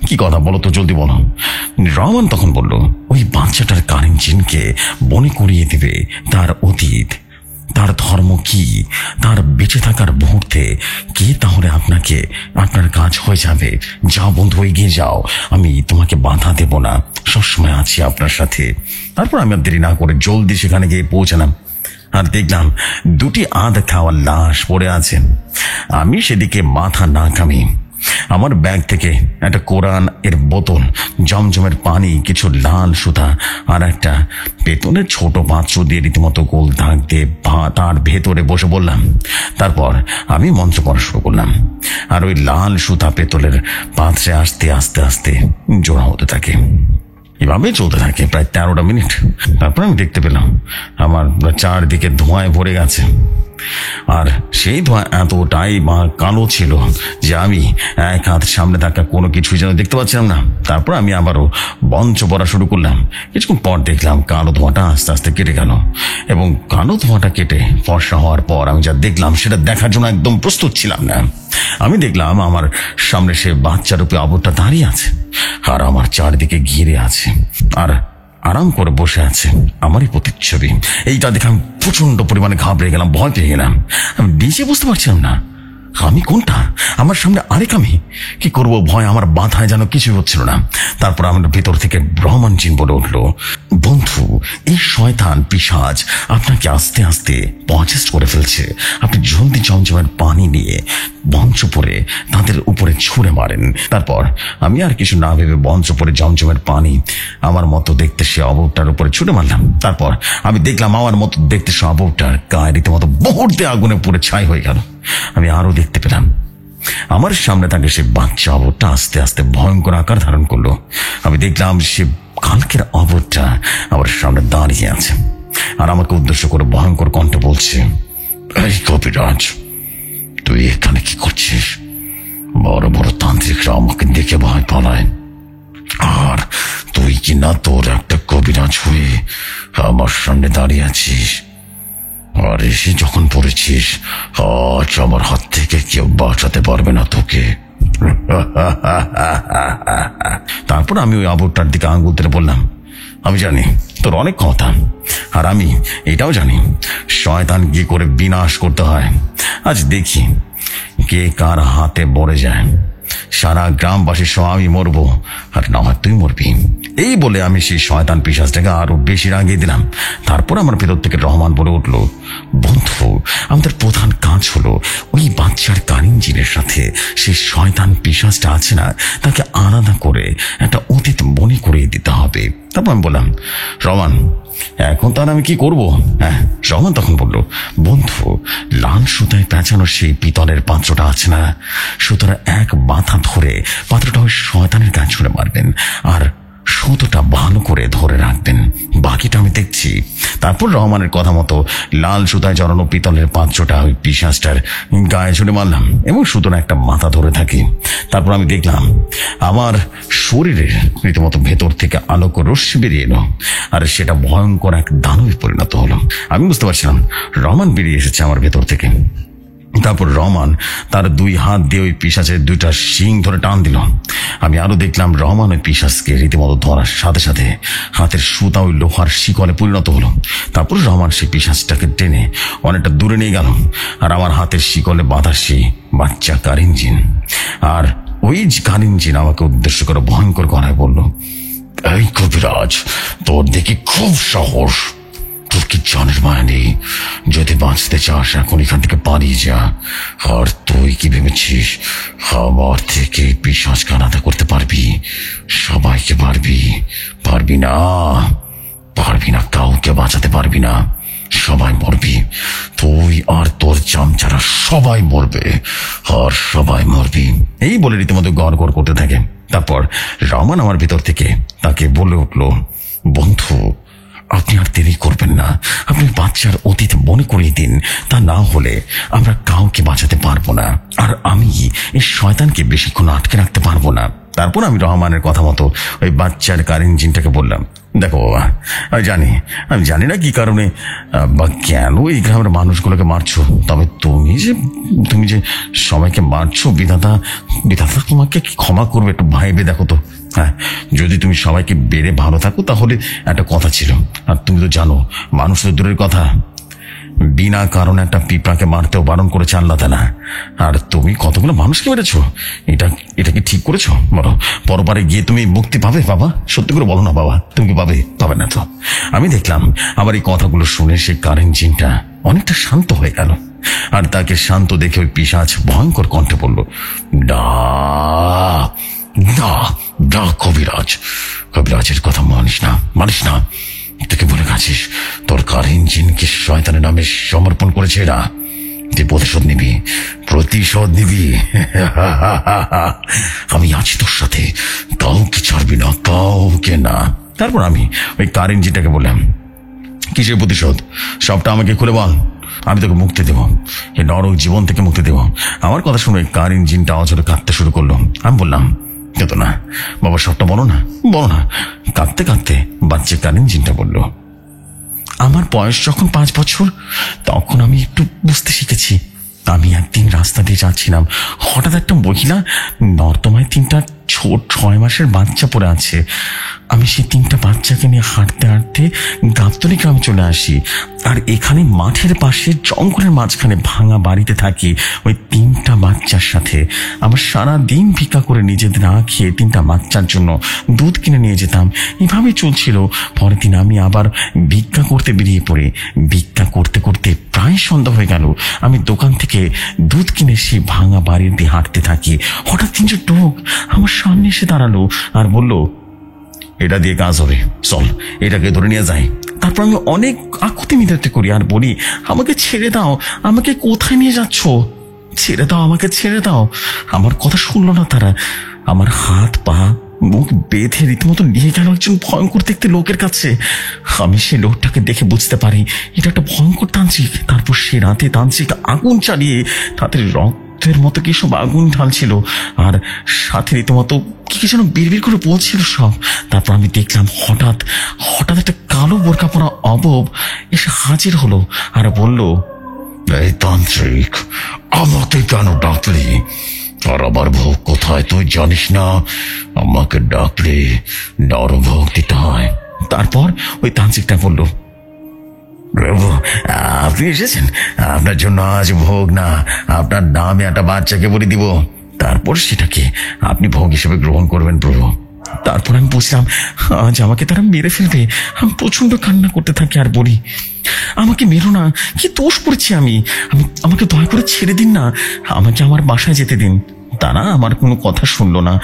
কি কথা বলো তো, জলদি বলো। রহমান তখন বলল, ওই বাচ্চাটার কারেঞ্জিনকে মনে করিয়ে দিবে তার অতীত, তার ধর্ম কি, তার বেঁচে থাকার মুহূর্তে কে, তাহলে আপনার কাজ হয়ে যাবে। যাও বন্ধু, এগিয়ে যাও, আমি তোমাকে বাধা দেব না, সবসময় আছি আপনার সাথে। তারপর আমি আর দেরি না করে জলদি সেখানে গিয়ে পৌঁছালাম, আর দেখলাম 2টি আধ খাওয়া লাশ পড়ে আছে। আমি সেদিকে মাথা না কামি আমার ব্যাগ থেকে একটা কোরআন এর বোতল, জমজমের পানি, কিছু লাল সুতা আর একটা পেতলের ছোট পাত্র দিয়ে রীতিমতো গোল দাগ দিয়ে তার ভেতরে বসে বললাম। তারপর আমি মন্ত্র পড়া শুরু করলাম, আর ওই লাল সুতা পেতলের পাত্রে আস্তে আস্তে আস্তে জোড়া হতে থাকে। এভাবে চলতে থাকে প্রায় 13টা মিনিট। তারপর আমি দেখতে পেলাম আমার চারদিকে ধোঁয়ায় ভরে গেছে, আর সেই ধোঁয়া এতটাই কালো ছিল যে আমি এক হাত সামনে থাকা কোনো কিছুই যেন দেখতে পাচ্ছিলাম না। তারপর আমি আবারও মন্ত্র পড়া শুরু করলাম। কিছুক্ষণ পর দেখলাম কালো ধোঁয়াটা আস্তে আস্তে কেটে গেল, এবং কালো ধোঁয়াটা কেটে ফর্সা হওয়ার পর আমি যা দেখলাম সেটা দেখার জন্য একদম প্রস্তুত ছিলাম না। আমি দেখলাম আমার সামনে সে বাচ্চা রূপে আবরটা দাঁড়িয়ে আছে, আর আমার চারদিকে ঘিরে আছে, আর আরাম করে বসে আছে আমারই প্রতিচ্ছবি। এইটা দেখে আমি প্রচন্ড পরিমাণে ঘাবড়ে গেলাম, ভয় পেয়ে গেলাম। আমি নিজে বুঝতে পারছিলাম না আমি কোনটা, আমার সামনে আরেক আমি। কি করব, ভয় আমার বাধায় যেন কিছু হচ্ছিল না। তারপর আমার ভেতর থেকে রহমানজিন বলে উঠল, বন্ধু এই শয়তান পিশাচ আপনাকে আস্তে আস্তে পজেস্ট করে ফেলছে, আপনি জলদি জমজমের পানি নিয়ে মঞ্চ পরে তাদের উপরে ছুঁড়ে মারেন। তারপর আমি আর কিছু না ভেবে মঞ্চ পরে জমজমের পানি আমার মতো দেখতে সে অবরটার উপরে ছুঁড়ে মারলাম। তারপর আমি দেখলাম আমার মতো দেখতে সে অবরটার গায়ে রীতিমতো মুহূর্তে আগুনে পুড়ে ছাই হয়ে গেল। আমি আরো দেখতে পেলাম আমার সামনে থাকে সে বাচ্চা অবরটা আস্তে আস্তে ভয়ঙ্কর আকার ধারণ করলো। আমি দেখলাম সে কালকের অবরটা আমার সামনে দাঁড়িয়ে আছে, আর আমাকে উদ্দেশ্য করে ভয়ঙ্কর কণ্ঠে বলছে, এই কবিরাজ তুই এখানে কি করছিস? বড় বড় তান্ত্রিকরা আমাকে দেখে ভয় পালায়, আর তুই কি না তোর একটা কবিরাজ হয়ে আমার সামনে দাঁড়িয়ে আছিস, আর এসে যখন পড়েছিস আজ আমার হাত থেকে কেউ বাঁচাতে পারবে না তোকে। তারপর আমি ওই আবরটার দিকে আঙুল ধরে বললাম, আমি জানি তোর অনেক কথা, আর আমি এটাও জানি শয়তান কি করে বিনাশ করতে হয়। আজ দেখি কে কার হাতে পড়ে যায়। সারা গ্রামবাসীর সহ আমি মরবো, আর না হয় তুই মরবি। এই বলে আমি সেই শয়তান পিশাচটাকে আরো বেশি রাগিয়ে দিলাম। তারপর আমার ভেতর থেকে রহমান বলে উঠলো, বন্ধু আমাদের প্রধান কাজ হলো ওই বাচ্চার কারিঞ্জিনের সাথে সেই শয়তান পিশাচটা আছে না, তাকে আলাদা করে একটা অতীত মনে করিয়ে দিতে হবে। তারপর আমি বললাম, রহমান এখন তার আমি কি করব? হ্যাঁ, রহমান তখন বলল, বন্ধু লাল সুতায় পেঁচানো সেই পিতলের পাত্রটা আছে না, সুতরাং এক মাথা ধরে পাত্রটা ওই শয়তানের গায়ে ছুঁড়ে মারবেন, আর সুতোটা ভালো করে ধরে রাখবেন, বাকিটা আমি দেখছি। তারপর রহমানের কথা মতো লাল সুতায় জড়ানো পিতলের পাত্রটা ওই পিশাচটার গায়ে ছুঁড়ে মারলাম, এবং সুতোর একটা মাথা ধরে থাকি। তারপর আমি দেখলাম আমার শরীরের রীতিমতো ভেতর থেকে আলোক রশ্মি বেরিয়ে এলো, আর সেটা ভয়ঙ্কর এক দানবে পরিণত হলো। আমি বুঝতে পারছিলাম রহমান বেরিয়ে এসেছে আমার ভেতর থেকে। তারপর রহমান তার 2 হাত দিয়ে ওই পিশাচের 2টা শিং ধরে টান দিল। আমি আরো দেখলাম রহমান ওই পিশাচকে রীতিমতো ধরার সাথে সাথে হাতের সুতা ওই লোহার শিকলে পরিণত হলো। তারপর রহমান সেই পিশাচটাকে টেনে অনেকটা দূরে নিয়ে গেল, আর আমার হাতের শিকলে বাঁধা সেই বাচ্চা কারিনজিন। আর ওই কারিনজিন আমাকে উদ্দেশ্য করে ভয়ঙ্কর গলায় বলল, এই কবিরাজ, তোর দেখি খুব সাহস, তোর কি জানের মায়া নেই? যদি বাঁচতে চাস এখন এখান থেকে পালিয়ে যা। আর তুই কি ভেবেছিস আমার থেকে পিশাচকে আলাদা করতে পারবি? সবাইকে পারবি? পারবি না, পারবি না, কাউকে বাঁচাতে পারবি না, সবাই মরবি। তুই আর তোর চামচারা সবাই মরবে, আর সবাই মরবি। এই বলে রীতিমতো গড় গড় করতে থাকে। তারপর রহমান আমার ভিতর থেকে তাকে বলে উঠল, বন্ধু, আপনি আর দেরি করবেন না, আপনি বাচ্চার অতীত মনে করিয়ে দিন, তা না হলে আমরা কাউকে বাঁচাতে পারবো না, আর আমি এই শয়তানকে বেশিক্ষণ আটকে রাখতে পারবো না। তারপর আমি রহমানের কথা মতো ওই বাচ্চার কারিনজিনটাকে বললাম, দেখো বাবা, আমি জানি না কি কারণে বা কেন এই গ্রামের মানুষগুলোকে মারছো, তবে তুমি যে সবাইকে মারছো, বিধাতা তোমাকে কি ক্ষমা করবে? একটু ভাইবে দেখো তো। হ্যাঁ, যদি তুমি সবাইকে বেড়ে ভালো থাকো তাহলে একটা কথা ছিল। আর তুমি তো জানো, মানুষ তো দূরের কথা, বিনা কারণে একটা পিঁপড়াকে মারতেও বারণ করেছে আল্লাহ তাআলা। আর তুমি কতগুলো মানুষকে মেরেছো, এটা কি ঠিক করেছো? বলো, পরপারে গিয়ে তুমি মুক্তি পাবে বাবা? সত্যি করে বলো না বাবা, তুমি কি পাবে না তো? আমি দেখলাম আবার এই কথাগুলো শুনে সে কারিনজিনটা অনেকটা শান্ত হয়ে গেল। আর তাকে শান্ত দেখে ওই পিশাচ ভয়ঙ্কর কণ্ঠে বলল, ডা না না কবিরাজের কথা মানিস না। তোকে বলে গেছিস তোর কারিনজিনকে শয়তানের নামে সমর্পণ করেছে এরা। তুই প্রতিশোধ নিবি। আমি আছি তোর সাথে, কাউকে ছাড়বি না, কাউকে না। তারপর আমি ওই কারিনজিনটাকে বললাম, কিসের প্রতিশোধ? সবটা আমাকে খুলে বল, আমি তোকে মুক্তি দেবো, এই নরক জীবন থেকে মুক্তি দেবো। আমার কথা শুনে কারিনজিনটা অঝরে কাঁদতে শুরু করলো। আমি বললাম, কেতো না বাবা, সবটা বলো না। কাঁদতে কাঁদতে বাচ্চা কারিনজিনটা বলল, আমার বয়স যখন 5 বছর, তখন আমি একটু বুঝতে শিখেছি। আমি একদিন রাস্তা দিয়ে যাচ্ছিলাম, হঠাৎ একটা মহিলা নর্দমায় 3টা ছোট 6 মাসের বাচ্চা পড়ে আছে। আমি সেই 3টা বাচ্চাকে নিয়ে হাঁটতে হাঁটতে গাবতলী গ্রামে চলে আসি। আর এখানে মাঠের পাশে জঙ্গলের মাঝখানে ভাঙা বাড়িতে থাকি ওই 3টা বাচ্চার সাথে। আমার সারা দিন ভিক্ষা করে নিজেদের না খেয়ে 3টা বাচ্চার জন্য দুধ কিনে নিয়ে যেতাম। এভাবেই চলছিল। পরের দিন আমি আবার ভিক্ষা করতে বেরিয়ে পড়ি। ভিক্ষা করতে করতে প্রায় সন্ধ্যা হয়ে গেল। আমি দোকান থেকে দুধ কিনে সেই ভাঙা বাড়ির দিয়ে হাঁটতে থাকি। হঠাৎ 3জন লোক আমার সামনে এসে দাঁড়ালো আর বলল, এটা দিয়ে কাজ হবে, চল এটাকে ধরে নিয়ে যাই। তারপর আমি অনেক আকুতি মিনতি করি আর বলি, আমাকে ছেড়ে দাও, আমাকে কোথায় নিয়ে যাচ্ছ? ছেড়ে দাও, আমাকে ছেড়ে দাও। আমার কথা শুনলো না তারা। আমার হাত পা মুখ বেঁধে রীতিমতো নিয়ে গেল একজন ভয়ঙ্কর দেখতে লোকের কাছে। আমি সে লোকটাকে দেখে বুঝতে পারি এটা একটা ভয়ঙ্কর তান্ত্রিক। তারপর সে রাতে তান্ত্রিক আগুন চালিয়ে তাদের রক্তের মতো কি সব আগুন ঢালছিল, আর সাথে রীতিমতো কি যেন বিড়বিড় করে বলছিল সব। তারপর আমি দেখলাম হঠাৎ একটা কালো বোরকা পরা অবব এসে হাজির হলো আর বলল, এই তান্ত্রিক, আমাকে কেন ডাকলি? আর আমার ভোগ কোথায় তুই জানিস না? আমাকে ডাকলে নরভোগ দিতে হয়। তারপর ওই তান্ত্রিকটা বলল, প্রভু, আপনি এসেছেন, আপনার জন্য আজ ভোগ না, আপনার নামে একটা বাচ্চাকে বলে দিব, তারপর সেটাকে আপনি ভোগ হিসেবে গ্রহণ করবেন প্রভু। তারপর আমি বুঝলাম আজ আমাকে তারা মেরে ফেলবে। আমি প্রচন্ড কান্না করতে থাকি আর বলি, আমাকে মেরো না, কি দোষ করেছি আমি? আমাকে দয়া করে ছেড়ে দিন না, আমাকে আমার বাসায় যেতে দিন। তারা আমার কোনো কথা শুনলো না।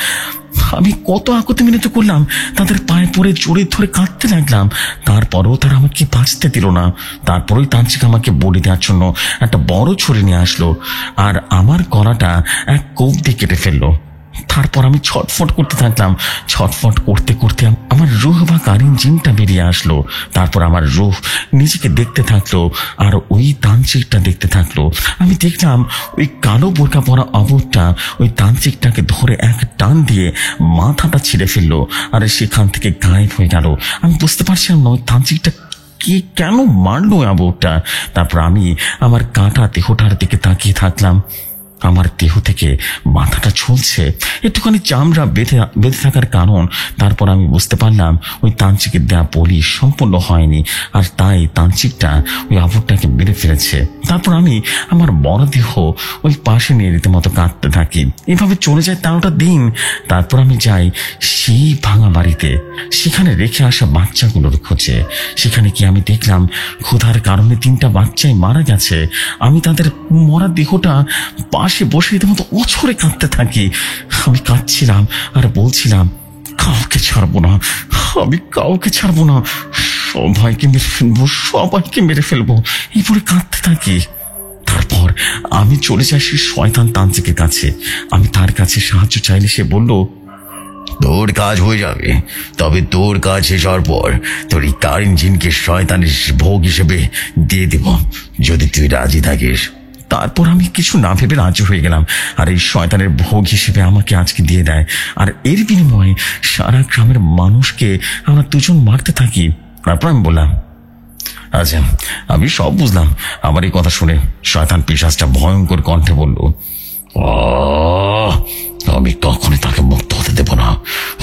আমি কত আকুতি মিনতি করলাম, তাদের পায়ে পড়ে জড়িয়ে ধরে কাঁদতে লাগলাম। তারপরেও তারা আমাকে বাঁচতে দিল না। তারপরেই তান্ত্রিক আমাকে বলি দেওয়ার জন্য একটা বড় ছুরি নিয়ে আসলো আর আমার গলাটা এক কোপ দিয়ে কেটে ফেললো। তারপর আমি ছটফট করতে থাকলাম। ছটফট করতে করতে আমার রুহ বা কারিনজিনটা বেরিয়ে আসলো। তারপর আমার রুহ নিজেকে দেখতে থাকলো আর ওই তান্ত্রিকটা দেখতে থাকলো। আমি দেখলাম ওই কালো বোরকা পরা অবধটা ওই তান্ত্রিকটাকে ধরে এক টান দিয়ে মাথাটা ছিঁড়ে ফেললো আর সেখান থেকে গায়েব হয়ে গেল। আমি বুঝতে পারছিলাম না ওই তান্ত্রিকটা কি কেন মারলো আবুটা? তারপর আমি আমার কাঁটা দেহটার দিকে তাকিয়ে থাকলাম। আমার দেহ থেকে মাথাটা ঝুলছে, একটুখানি চামড়া বেঁধে থাকার কারণ। তারপর আমি বুঝতে পারলাম ওই তান্ত্রিকের দেয়া বলি সম্পূর্ণ হয়নি, আর তাই তান্ত্রিকটা ওই আবুটাকে মেরে ফেলেছে। তারপর আমি আমার বড় দেহ ওই পাশে নিয়ে রীতিমতো কাঁদতে থাকি। এভাবে চলে যায় 13টা দিন। তারপর আমি যাই সেই ভাঙা বাড়িতে, সেখানে রেখে আসা বাচ্চাগুলোর খোঁজে। সেখানে কি আমি দেখলাম ক্ষুধার কারণে 3টা বাচ্চাই মারা গেছে। আমি তাদের মরা দেহটা পাশে বসে রীতিমতো অঝরে কাঁদতে থাকি। আমি কাঁদছিলাম আর বলছিলাম, কাউকে ছাড়বো না, আমি কাউকে ছাড়বো না, সবাইকে মেরে ফেলবো, সবাইকে মেরে ফেলবো, এই বলে কাঁদতে থাকি। তারপর আমি চলে যাই সেই শয়তান তান্ত্রিকের কাছে। আমি তার কাছে সাহায্য চাইলে সে বলল, তোর কাজ হয়ে যাবে, তবে তোর কাজ শেষ হওয়ার পর তোর এই কারেন্ট জিনকে শয়তানের ভোগ হিসেবে দিয়ে দেব, যদি তুই রাজি থাকিস। তারপর আমি কিছু না ভেবে রাজি হয়ে গেলাম, আর এই শয়তানের ভোগ হিসেবে আমাকে আজকে দিয়ে দেয়। আর এর বিনিময়ে সারা গ্রামের মানুষকে আমরা 2জন মারতে থাকি। তারপর আমি বললাম, আচ্ছা আমি সব বুঝলাম। আমার এই কথা শুনে শয়তান পিশাচটা ভয়ঙ্কর কণ্ঠে বলল, আমি কখনই তাকে মুক্ত হতে দেব না,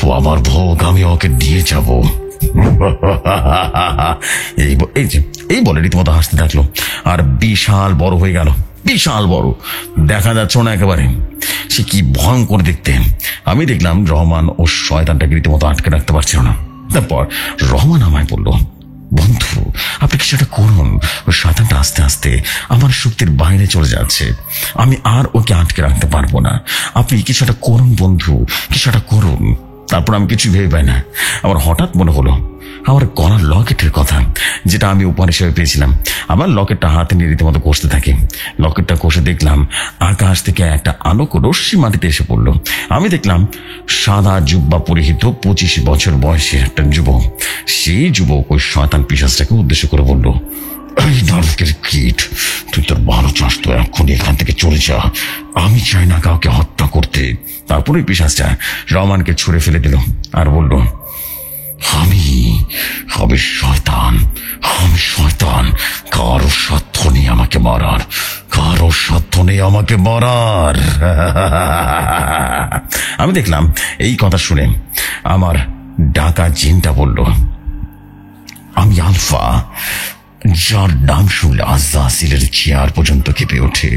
ও আমার ভোগ আমি ওকে দিয়ে যাব। এই বলে রীতিমতো হাসতে থাকলো, আর বিশাল বড় হয়ে গেল, বিশাল বড়, দেখা যাচ্ছে না একেবারে। সে কি ভয়ঙ্কর দেখতে। আমি দেখলাম রহমান ও শয়তানটাকে রীতিমতো আটকে রাখতে পারছিল না। তারপর রহমান আমায় বলল, বন্ধু আপনি কিছুটা করুন, ওই শয়তানটা আস্তে আস্তে আমার শক্তির বাইরে চলে যাচ্ছে, আমি আর ওকে আটকে রাখতে পারবো না, আপনি কিছুটা করুন বন্ধু, কিছুটা করুন। তারপর আমি কিছু ভেবে পাই না। আমার হঠাৎ মনে হলো আমার গলার লকেটের কথা, যেটা আমি উপহার হিসেবে পেয়েছিলাম। আমার লকেটটা হাতে নিয়ে রীতিমতো কষতে থাকি। লকেটটা কষে দেখলাম আকাশ থেকে একটা আলোক রশ্মি মাটিতে এসে পড়লো। আমি দেখলাম সাদা জুব্বা পরিহিত 25 বছর বয়সী একটা যুবক। সেই যুবক ওই শয়তান পিশাচটাকে উদ্দেশ্য করে বলল, এই নরকের কীট, তুই তোর ভালো চাস তো এক্ষুনি এখান থেকে চলে যা, আমি চাই না কাউকে হত্যা করতে। তারপরে পিশাচটা রহমানকে ছুঁড়ে ফেলে দিল আর বলল, আমি শয়তান, আমি শয়তান, কারো সাধ্য নেই আমাকে মারার, কারো সাধ্য নেই আমাকে মারার। আমি দেখলাম এই কথা শুনে আমার ডাকা জিনটা বলল, আমি আলফা, যার নাম শুনলে আজাজিলের চেয়ার পর্যন্ত কেঁপে ওঠে।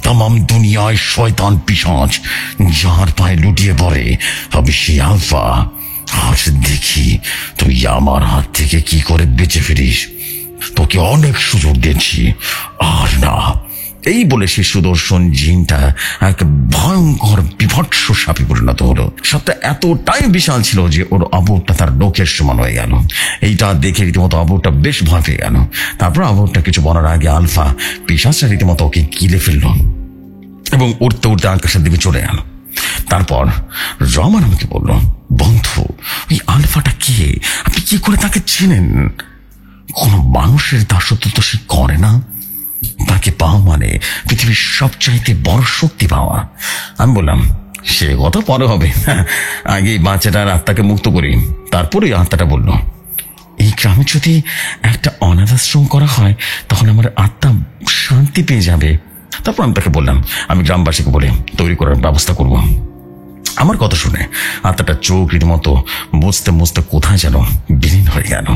তামাম দুনিয়ায় শয়তান পিশাচ যার পায়ে লুটিয়ে পড়ে, আমি সেই আলফা। আর দেখি তুই আমার হাত থেকে কি করে বেঁচে ফিরিস। তোকে অনেক সুযোগ দিয়েছি, আর না। এই বলে সে সুদর্শন জিনটা এক ভয়ঙ্কর বিভৎস সাপে পরিণত হলো। সাপটা এতটাই বিশাল ছিল যে ওর আবুরটা তার নখের সমান হয়ে গেল। এইটা দেখে রীতিমতো আবুরটা বেশ ভয় পেয়ে গেল। তারপর আবুরটা কিছু বলার আগে আলফা পিশাচটা রীতিমতো ওকে গিলে ফেলল এবং উড়তে উড়তে আকাশের দিকে চলে গেল। তারপর রহমান আমাকে বলল, বন্ধু ওই আলফাটা কে, আপনি কি করে তাকে চেনেন? কোন মানুষের দাসত্ব তো সে করে না, তাকে পাওয়া মানে পৃথিবীর সবচাইতে বড় শক্তি পাওয়া। আমি বললাম, সে কথা পরে হবে, আগে বাচ্চাটার আত্মাকে মুক্ত করি। তারপরে আত্মাটা বলল, এই গ্রামে যদি একটা অনাথ আশ্রম করা হয় তাহলে আমার আত্মা শান্তি পেয়ে যাবে। তারপর আমি তাকে বললাম আমি গ্রামবাসীকে বলে তৈরি করার ব্যবস্থা করব। আমার কথা শুনে আত্মাটা চোখ রীতিমতো মুছতে মুছতে কোথায় যেন বিলীন হয়ে গেল।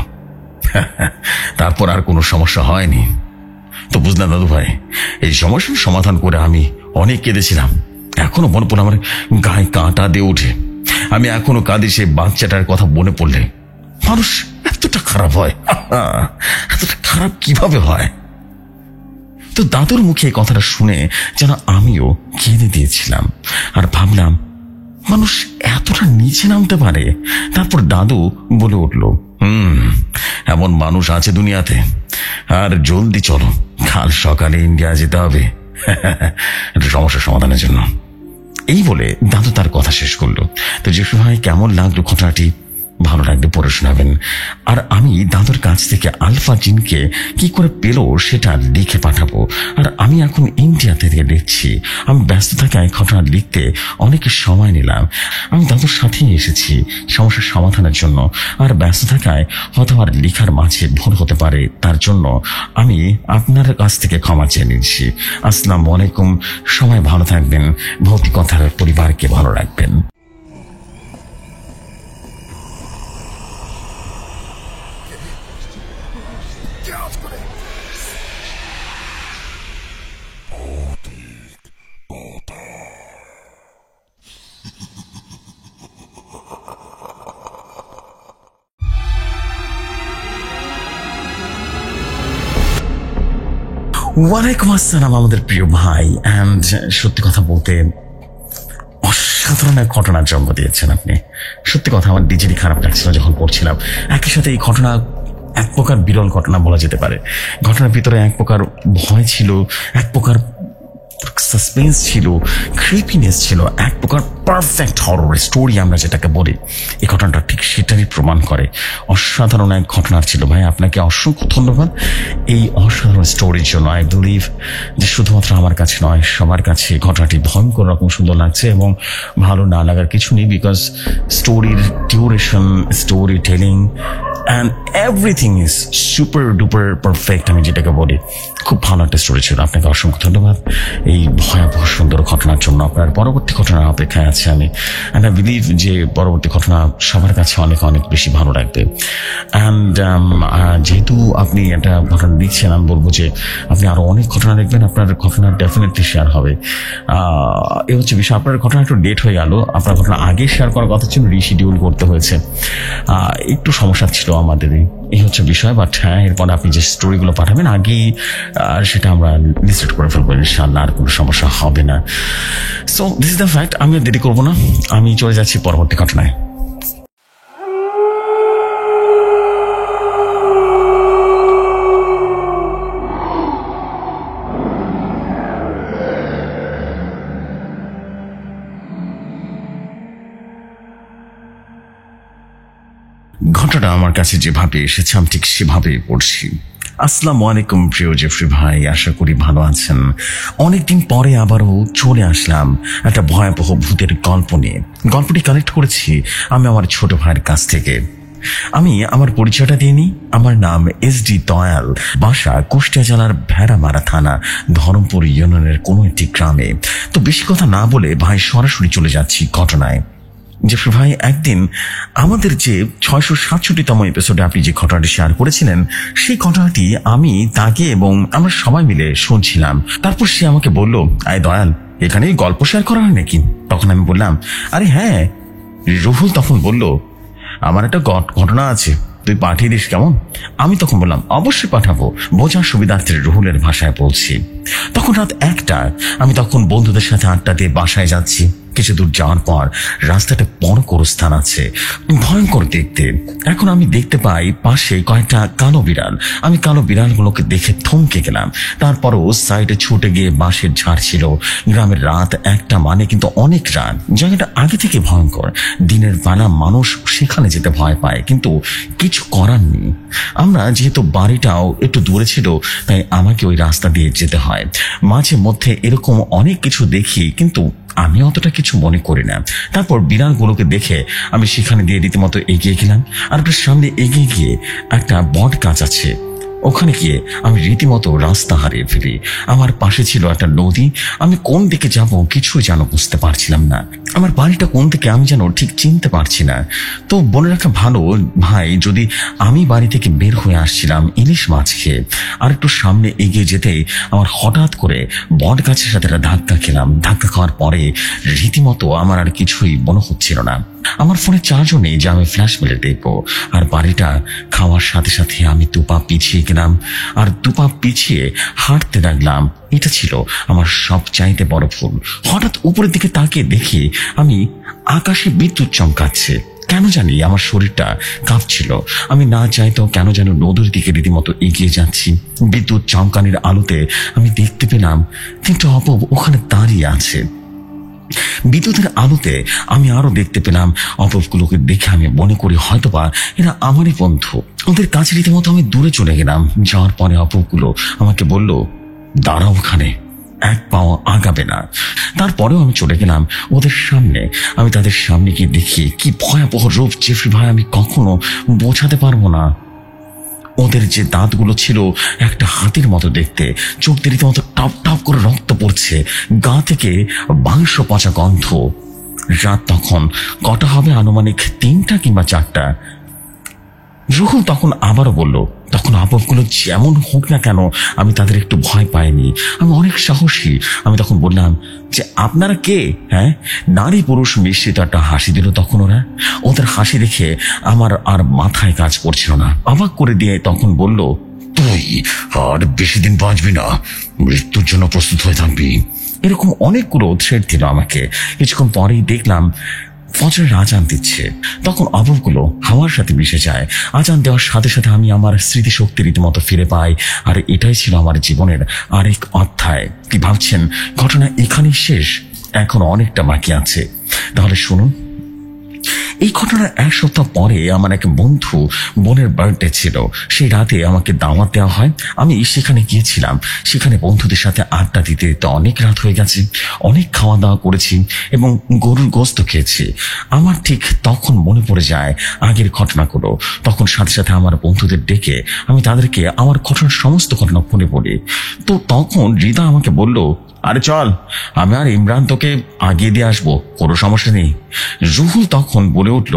তারপর আর কোনো সমস্যা হয়নি। তো বুঝলাম দাদু ভাই, এই সমস্যার সমাধান করে আমি অনেক কেঁদেছিলাম। এখনো মনে পড়ে আমার গায়ে কাঁটা দিয়ে ওঠে। আমি এখনো কাঁদি সে বাচ্চাটার কথা মনে পড়লে। মানুষ এতটা খারাপ হয়, এতটা খারাপ কিভাবে হয়? তো দাদুর মুখে এই কথাটা শুনে যেন আমিও কেঁদে দিয়েছিলাম আর ভাবলাম মানুষ এতটা নিচে নামতে পারে। তারপর দাদু বলে উঠল, এমন মানুষ আছে দুনিয়াতে, আর জলদি চলো, কাল সকালে ইন্ডিয়া যেতে হবে সমস্যার সমাধানের জন্য। এই বলে দাদু তার কথা শেষ করলো। তো যে সময় কেমন লাগলো ঘটনাটি ভালো লাগবে পড়ে শোনাবেন। আর আমি দাদুর কাছ থেকে আলফা জিনকে কি করে পেলো সেটা লিখে পাঠাবো। আর আমি এখন ইন্ডিয়া থেকে লিখছি। আমি ব্যস্ত থাকায় ঘটনা লিখতে অনেক সময় নিলাম। আমি দাদুর সাথেই এসেছি সমস্যার সমাধানের জন্য, আর ব্যস্ত থাকায় হয়তো আর লেখার মাঝে ভুল হতে পারে, তার জন্য আমি আপনার কাছ থেকে ক্ষমা চেয়ে নিচ্ছি। আসসালামু আলাইকুম, সবাই ভালো থাকবেন, ভৌতিকতার পরিবারকে ভালো রাখবেন। ওয়ালাইকুম আসসালাম আমাদের প্রিয় ভাই। অ্যান্ড সত্যি কথা বলতে অসাধারণ এক ঘটনার জন্ম দিয়েছেন আপনি। সত্যি কথা আমার নিজেরই খারাপ লাগছিল যখন পড়ছিলাম। একই সাথে এই ঘটনা এক প্রকার বিরল ঘটনা বলা যেতে পারে। ঘটনার ভিতরে এক প্রকার ভয় ছিল, এক প্রকার সাসপেন্স ছিল, ক্রিপিনেস ছিল, এক প্রকার পারফেক্ট হরর স্টোরি আমরা যেটাকে বলি। এই ঘটনাটা ঠিক সেটারই প্রমাণ করে। অসাধারণ এক ঘটনার ছিল ভাই, আপনাকে অসংখ্য ধন্যবাদ এই অসাধারণ স্টোরির জন্য। আই বিলিভ যে শুধুমাত্র আমার কাছে নয়, সবার কাছে ঘটনাটি ভয়ঙ্কর রকম সুন্দর লাগছে এবং ভালো না লাগার কিছু নেই। বিকজ স্টোরির duration, story telling and everything is super duper perfect, আমি যেটাকে বলি। খুব ভালো একটা স্টোরি ছিল। আপনাকে অসংখ্য ধন্যবাদ এই ভয়াবহ সুন্দর ঘটনার জন্য। আপনার পরবর্তী ঘটনার অপেক্ষায় আছে আমি। অ্যান্ড আই বিলিভ যে পরবর্তী ঘটনা সবার কাছে অনেক অনেক বেশি ভালো লাগবে। অ্যান্ড যেহেতু আপনি একটা ঘটনা দিচ্ছেন, আমি বলবো যে আপনি আরো অনেক ঘটনা দেখবেন, আপনার ঘটনা ডেফিনেটলি শেয়ার হবে। এ হচ্ছে বিষয়। আপনার ঘটনা একটু লেট হয়ে গেল, আপনার ঘটনা আগে শেয়ার করার কথা ছিল, রিশিডিউল করতে হয়েছে, একটু সমস্যা ছিল আমাদের, এই হচ্ছে বিষয়। বাট হ্যাঁ, এরপরে আপনি যে স্টোরিগুলো পাঠাবেন আগেই সেটা আমরা লিস্ট করে ফেলবো ইনশাআল্লাহ, আর কোনো সমস্যা হবে না। So this is the fact. আমি আর দেরি করবো না, আমি চলে যাচ্ছি পরবর্তী ঘটনায়। ঘটনাটা আমার কাছে যেভাবে এসেছে আমি ঠিক সেভাবেই পড়ছি। আসসালামু আলাইকুম প্রিয় জেফরি ভাই, আশা করি ভালো আছেন। অনেকদিন পরে আবারও চলে আসলাম একটা ভয়াবহ ভূতের গল্প নিয়ে। গল্পটি কালেক্ট করেছি আমি আমার ছোট ভাইয়ের কাছ থেকে। আমি আমার পরিচয়টা দিয়ে নিই। আমার নাম SD দয়াল, বাসা কুষ্টিয়া জেলার ভেড়ামারা থানা ধরমপুর ইউনিয়নের কোনো একটি গ্রামে। তো বেশি কথা না বলে ভাই সরাসরি চলে যাচ্ছি ঘটনায়। জেফরি ভাই, একদিন আমাদের যে 667তম এপিসোডে আপনি যে ঘটনাটি শেয়ার করেছিলেন, সেই ঘটনাটি আমি তাকে এবং আমরা সবাই মিলে শুনছিলাম। তারপর সে আমাকে বলল, আয় দয়াল, এখানে গল্প শেয়ার করা হয় নাকি? তখন আমি বললাম, আরে হ্যাঁ। রুহুল তখন বলল, আমার একটা ঘটনা আছে, তুই পাঠিয়ে দিস কেমন? আমি তখন বললাম, অবশ্যই পাঠাবো, বোঝার সুবিধার্থে রুহুলের ভাষায় বলছি। তখন রাত 1টা, আমি তখন বন্ধুদের সাথে আড্ডা দিয়ে বাসায় যাচ্ছি। কিছু দূর যাওয়ার পর রাস্তাটা বড় গোরস্থান আছে, ভয়ঙ্কর দেখতে। এখন আমি দেখতে পাই পাশে কয়েকটা কালো বিড়াল। আমি কালো বিড়ালগুলোকে দেখে থমকে গেলাম। তারপরও সাইডে ছুটে গিয়ে বাঁশের ঝাড় ছিল। গ্রামের রাত 1টা মানে কিন্তু অনেক রাত। জায়গাটা আগে থেকে ভয়ঙ্কর। দিনের বেলা মানুষ সেখানে যেতে ভয় পায়, কিন্তু কিছু করার নেই। আমরা যেহেতু বাড়িটাও একটু দূরে ছিল, তাই আমাকে ওই রাস্তা দিয়ে যেতে হয়। মাঝে মধ্যে এরকম অনেক কিছু দেখি, কিন্তু আমি অতটা কিছু মনে করি না। তারপর বিড়ালগুলোকে দেখে আমি সেখানে দিয়ে রীতিমতো এগিয়ে গেলাম। আর একটু সামনে এগিয়ে গিয়ে একটা বট গাছ আছে, ওখানে গিয়ে আমি রীতিমতো রাস্তা হারিয়ে ফেলি। আমার পাশে ছিল একটা নদী। আমি কোন দিকে যাব কিছুই যেন বুঝতে পারছিলাম না। আমার বাড়িটা কোন দিকে আমি যেন ঠিক চিনতে পারছি না। তো বলে রাখা ভালো ভাই, যদি আমি বাড়ি থেকে বের হয়ে আসছিলাম ইলিশ মাছ খেয়ে, আর একটু সামনে এগিয়ে যেতেই আমার হঠাৎ করে বট গাছের সাথে একটা ধাক্কা খেলাম। ধাক্কা খাওয়ার পরে রীতিমতো আমার আর কিছুই মনে হচ্ছিল না। আমার ফোনে চার্জও নেই যে আমি ফ্ল্যাশ মেরে দেখবো। আর বাড়িটা খাওয়ার সাথে সাথে আমি দুপা পিছিয়ে গেলাম, আর দুপা পিছিয়ে হাঁটতে লাগলাম। এটা ছিল আমার সবচাইতে বড় ভুল। হঠাৎ উপরের দিকে তাকিয়ে দেখি আমি আকাশে বিদ্যুৎ চমকাচ্ছে। কেন জানি আমার শরীরটা কাঁপছিল। আমি না চাইতেও কেন যেন নদীর দিকে রীতিমতো এগিয়ে যাচ্ছি। বিদ্যুৎ চমকানির আলোতে আমি দেখতে পেলাম তিনটা অপূর্ব ওখানে দাঁড়িয়ে আছে। বিদ্যুতের আলোতে আমি আরো দেখতে পেলাম অপরগুলোকে দেখে আমি মনে করি হয়তোবা এরা আমারই বন্ধু। ওদের কাছে রীতিমতো আমি দূরে চলে গেলাম। যাওয়ার পরে অপরগুলো আমাকে বলল, দাঁড়াও ওখানে, এক পাও আগাবে না। তারপরেও আমি চলে গেলাম ওদের সামনে। আমি তাদের সামনে গিয়ে দেখি কি ভয়াবহ রূপ জেফরি ভাই, আমি কখনো বোঝাতে পারবো না। ওদের যে দাঁতগুলো ছিল একটা হাতির মতো দেখতে, চোখ দিয়ে রীতিমতো টপ টপ করে রক্ত পড়ছে, গা থেকে মাংস পচা গন্ধ। রাত তখন কটা হবে, আনুমানিক 3টা কিংবা 4টা। রুহুল তখন আবারও বলল, তখন আপদগুলো যেমন হোক না কেন আমি তাদের একটু ভয় পাইনি, আমি অনেক সাহসী। আমি তখন বললাম যে আপনারা কে? হ্যাঁ, নারী পুরুষ মিশ্রিত একটা হাসি দিল তখন ওরা। ওদের হাসি দেখে আমার আর মাথায় কাজ করছিল না। অবাক করে দিয়ে তখন বলল, তুই আর বেশি দিন বাঁচবি না, মৃত্যুর জন্য প্রস্তুত হয়ে থাকবি। এরকম অনেকগুলো থ্রেড দিল আমাকে। কিছুক্ষণ পরেই দেখলাম ফজরের আজান দিচ্ছে। তখন অবগুলো হাওয়ার সাথে মিশে যায়। আজান দেওয়ার সাথে সাথে আমি আমার স্মৃতিশক্তি রীতিমতো ফিরে পাই। আর এটাই ছিল আমার জীবনের আরেক অধ্যায়। কি ভাবছেন ঘটনা এখানেই শেষ? এখন অনেকটা বাকি আছে। তাহলে শুনুন। এই ঘটনার 1 সপ্তাহ পরে আমার এক বন্ধু বোনের বার্থডে ছিল। সেই রাতে আমাকে দাওয়াত দেওয়া হয়। আমি সেখানে গিয়েছিলাম। সেখানে বন্ধুদের সাথে আড্ডা দিতে দিতে অনেক রাত হয়ে গেছে। অনেক খাওয়া দাওয়া করেছি এবং গরুর গোস্ত খেয়েছি। আমার ঠিক তখন মনে পড়ে যায় আগের ঘটনাগুলো। তখন সাথে সাথে আমার বন্ধুদের ডেকে আমি তাদেরকে আমার ঘটনার সমস্ত ঘটনা মনে পড়ি। তো তখন হৃদা আমাকে বলল, আরে চল, আমি আর ইমরান তোকে আগিয়ে দিয়ে আসবো, কোনো সমস্যা নেই। রুহুল তখন বলে উঠল,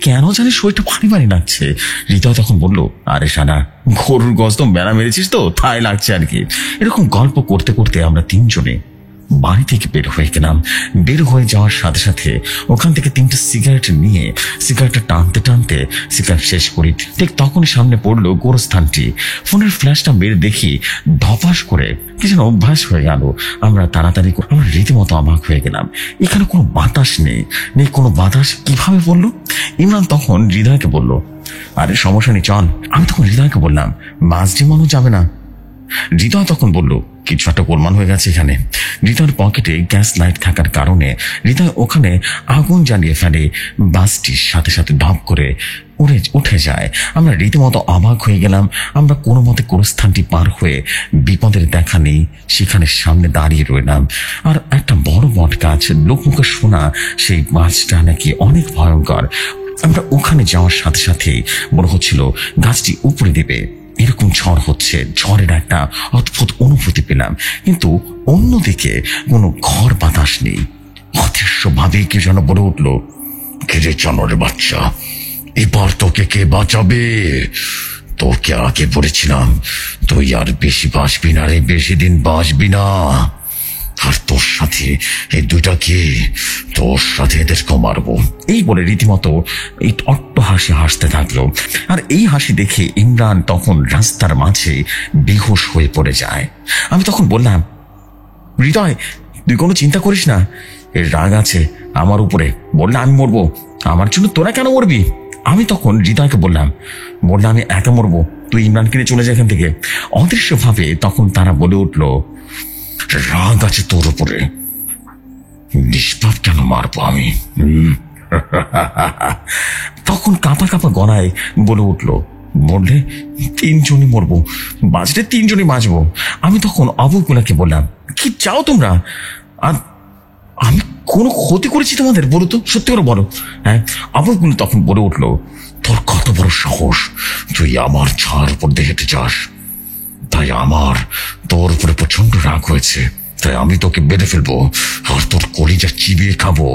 কেন জানি শরীরটা ভারী ভারী লাগছে। হৃদয় তখন বলল, আরে শানা, গরুর গোস্ত মেলা মেরেছিস তো, তাই লাগছে আর কি। এরকম গল্প করতে করতে আমরা 3 জনে বাড়ি থেকে বের হয়ে গেলাম। বের হয়ে যাওয়ার সাথে সাথে ওখান থেকে 3টা সিগারেট নিয়ে সিগারেটটা টানতে টানতে সিগারেট শেষ করি। ঠিক তখনই সামনে পড়লো গোরস্থানটি। ফোনের ফ্ল্যাশটা মেরে দেখি ধপাস করে কি যেন অভ্যাস হয়ে গেল। আমরা তাড়াতাড়ি আমরা রীতিমতো অবাক হয়ে গেলাম। এখানে কোনো বাতাস নেই। কোনো বাতাস কিভাবে বললো? ইমরান তখন হৃদয়কে বলল, আরে সমস্যা নেই চল। আমি তখন হৃদয়কে বললাম, মাছ ডিমানো যাবে না? হৃদয় তখন বলল, কিছু একটা গোলমাল হয়ে গেছে এখানে। হৃদয়ের পকেটে গ্যাস লাইট থাকার কারণে হৃদয় ওখানে আগুন জ্বালিয়ে ফেলে। বাসটির সাথে সাথে ধপ করে উঠে যায়। আমরা রীতিমতো অবাক হয়ে গেলাম। আমরা কোনো মতে গোরস্থানটি পার হয়ে বিপদের দেখা নেই সেখানে সামনে দাঁড়িয়ে রইলাম। আর একটা বড় বট গাছ, লোকমুখে শোনা সেই গাছটা নাকি অনেক ভয়ঙ্কর। আমরা ওখানে যাওয়ার সাথে সাথে মনে হচ্ছিল গাছটি উপরে দেবে। এরকম ঝড় হচ্ছে, ঝড়ের একটা অদ্ভুত অনুভূতি পেলাম। কিন্তু অন্যদিকে কোনো ঘর বাতাস নেই। অদৃশ্য ভাবে কে যেন বলে উঠলো, কে রে জানোয়ারের বাচ্চা, এবার তোকে কে বাঁচাবে? তোকে আগে বলেছিলাম তুই আর বেশি বাঁচবি না রে, বেশি দিন বাঁচবি না। আর তোর সাথে এই 2টা কে? তোর সাথে এদেরকে মারবো। এই বলে রীতিমতো এই অট্টহাসি হাসতে থাকলো। আর এই হাসি দেখে ইমরান তখন রাস্তার মাঝে বেহুশ হয়ে পড়ে যায়। আমি তখন বললাম, হৃদয় তুই কোনো চিন্তা করিস না, এর রাগ আছে আমার উপরে, বললে আমি মরবো, আমার জন্য তোরা কেন মরবি? আমি তখন হৃদয়কে বললাম আমি একা মরবো, তুই ইমরানকে নিয়ে চলে যা এখান থেকে। অদৃশ্যভাবে তখন তারা বলে উঠলো, রাগ আছে তোর উপরে, নিষ্পাপ কেন মারবো আমি? তখন কাঁপা কাঁপা গলায় বলে উঠলো, মরলে 3 জনই মরবো, বাঁচলে 3 জনই বাঁচবো। আমি তখন অবগুলাকে বললাম, কি চাও তোমরা? আর আমি কোনো ক্ষতি করেছি তোমাদের? বলো তো, সত্যি করে বলো। হ্যাঁ, অবগুলো তখন বলে উঠলো, তোর কত বড় সাহস, তুই আমার ছাড় উপর দিয়ে হেঁটে যাস। তাই আমার তোর উপরে প্রচন্ড রাগ হয়েছে, তাই আমি তোকে বেঁধে ফেলবো আর তোর কলিজা চিবিয়ে খাবো।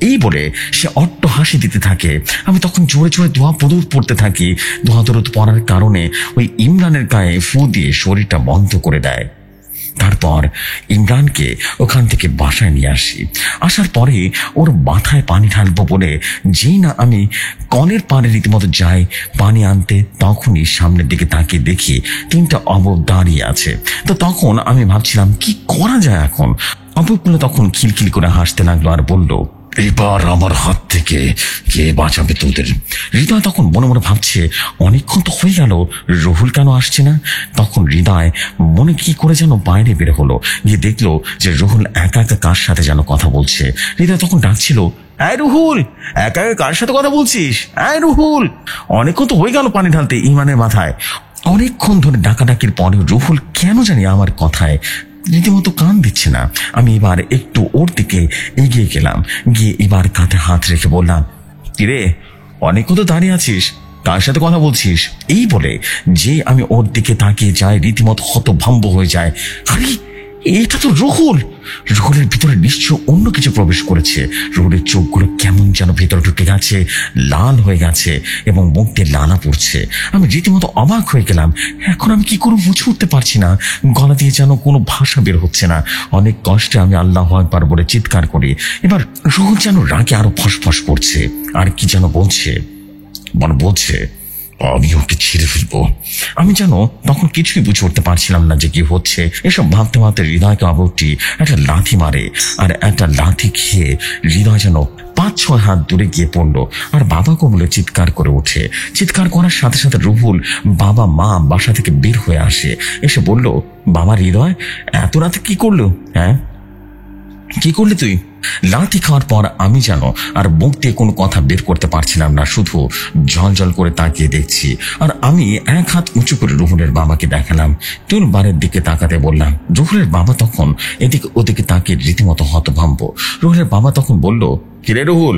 এই বলে সে অট্ট হাসি দিতে থাকে। আমি তখন জোরে জোরে ধোঁয়া দরুদ পড়তে থাকি। ধোঁয়া দরুদ পড়ার কারণে ওই ইমরানের গায়ে ফু দিয়ে শরীরটা বন্ধ করে দেয়। তারপর ইমরানকে ওখান থেকে বাসায় নিয়ে আসি। আসার পরে ওর মাথায় পানি ঢালবো বলে যেই না আমি কলের পাড়ে রীতিমতো যাই পানি আনতে, তখনই সামনের দিকে তাকিয়ে দেখি 3টা অবব দাঁড়িয়ে আছে। তো তখন আমি ভাবছিলাম কি করা যায় এখন। অববগুলো তখন খিলখিল করে হাসতে লাগলো আর বলল, এবার আমার হাত থেকে কে বাঁচাবে তোদের? হৃদয় তখন মনে মনে ভাবছে, অনেকক্ষণ তো হয়ে গেল, রুহুল কেন আসছে না? তখন হৃদয় মনে কি করে যেন বাইরে বের হলো, গিয়ে দেখলো যে রুহুল একা একা কার সাথে যেন কথা বলছে। হৃদয় তখন ডাকছিল, এই রুহুল, একা একা কার সাথে কথা বলছিস? এই রুহুল! অনেকক্ষণ তো হয়ে গেল পানি ঢালতে ইমানের মাথায়। অনেকক্ষণ ধরে ডাকাডাকির পরে রুহুল কেন জানি আমার কথায় রীতিমতো কান দিচ্ছে না। আমি এবার একটু ওর দিকে এগিয়ে গেলাম, গিয়ে এবার কাঁধে হাত রেখে বললাম, কিরে, অনেকক্ষণ তো দাঁড়িয়ে আছিস, কার সাথে কথা বলছিস? এই বলে যে আমি ওর দিকে তাকিয়ে যাই, রীতিমতো হতভম্ব হয়ে যায়। আরে এটা তো রুহুল! রুহুলের ভিতরে নিশ্চয় অন্য কিছু প্রবেশ করেছে। রুহুলের চোখগুলো কেমন যেন ভেতরে ঢুকে গেছে, লাল হয়ে গেছে এবং মুখ দিয়ে লালা পড়ছে। আমি রীতিমতো অবাক হয়ে গেলাম। এখন আমি কি করে বুঝে উঠতে পারছি না, গলা দিয়ে যেন কোনো ভাষা বের হচ্ছে না। অনেক কষ্টে আমি আল্লাহু আকবার বলে চিৎকার করি। এবার রুহুল যেন রাগে আরো ফসফস করছে, আর কি যেন বলছে, বলছে আমি ওকে ছিঁড়ে ফেলবো। আমি যেন তখন কিছুই বুঝে উঠতে পারছিলাম না যে কি হচ্ছে। এসব ভাবতে ভাবতে হৃদয়কে আবরটি একটা লাথি মারে, আর একটা লাথি খেয়ে হৃদয় যেন 5-6 হাত দূরে গিয়ে পড়লো, আর বাবাকে বলে চিৎকার করে ওঠে। চিৎকার করার সাথে সাথে রুহুল বাবা মা বাসা থেকে বের হয়ে আসে, এসে বলল, বাবা হৃদয় এত রাতে কি করলো? হ্যাঁ, কি করলি তুই? লাথি খাওয়ার পর আমি যেন আর মুখ দিয়ে কোনো কথা বের করতে পারছিলাম না, শুধু জল জল করে তাকিয়ে দেখছি। আর আমি এক হাত উঁচু করে রুহুলের বাবাকে দেখালাম, তুল বারের দিকে তাকাতে বললাম। রুহুলের বাবা তখন এদিকে ওদিকে তাকিয়ে রীতিমতো হতভম্ব। রুহুলের বাবা তখন বলল, কিরে রুহুল,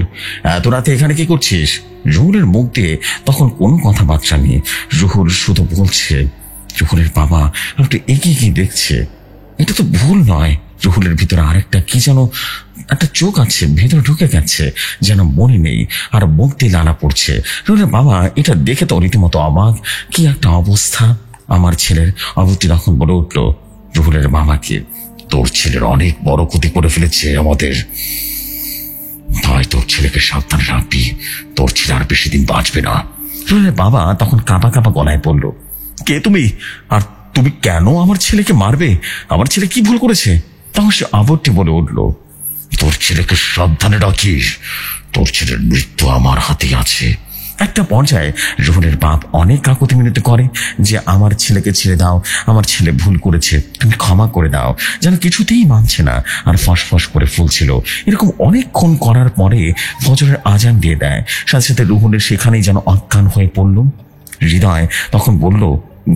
এত রাতে এখানে কি করছিস? রুহুলের মুখ দিয়ে তখন কোনো কথাবার্তা নেই। রুহুল শুধু বলছে, রুহুলের বাবা একটু এগিয়ে গিয়ে দেখছে, এটা তো ভুল নয়। রুহুলের ভিতরে আরেকটা কি যেন একটা চোখ আছে, ভেতরে ঢুকে গেছে, যেন মনে নেই, আর মুখ দিয়ে লালা পড়ছে। রুহুলের বাবা এটা দেখে তো রীতিমতো অবাক, কি একটা অবস্থা। আমার ছেলের অবস্থা তখন বলে উঠল রুহুলের বাবাকে, তোর ছেলের অনেক বড় ক্ষতি করে ফেলেছে আমাদের, তাই তোর ছেলেকে সাবধানে রাখবি, তোর ছেলে আর বেশি দিন বাঁচবে না। রুহুলের বাবা তখন কাঁপা কাঁপা গলায় বলল, কে তুমি, আর তুমি কেন আমার ছেলেকে মারবে? আমার ছেলে কি ভুল করেছে? তখন সে আবরটি বলে উঠল, তোর ছেলেকে সাবধানে রাখিস, তোর ছেলের মৃত্যু আমার হাতে আছে। একটা পর্যায়ে রুহুলের বাপ অনেক কাকুতি মিনতি করে যে আমার ছেলেকে ছেড়ে দাও, আমার ছেলে ভুল করেছে, তুমি ক্ষমা করে দাও, যেন কিছুতেই মানছে না, আর ফসফস করে ফুলছিল। এরকম অনেকক্ষণ করার পরে ফজরের আজান দিয়ে দেয়, সাথে সাথে রুহুলের সেখানেই যেন অজ্ঞান হয়ে পড়ল। হৃদয় তখন বলল,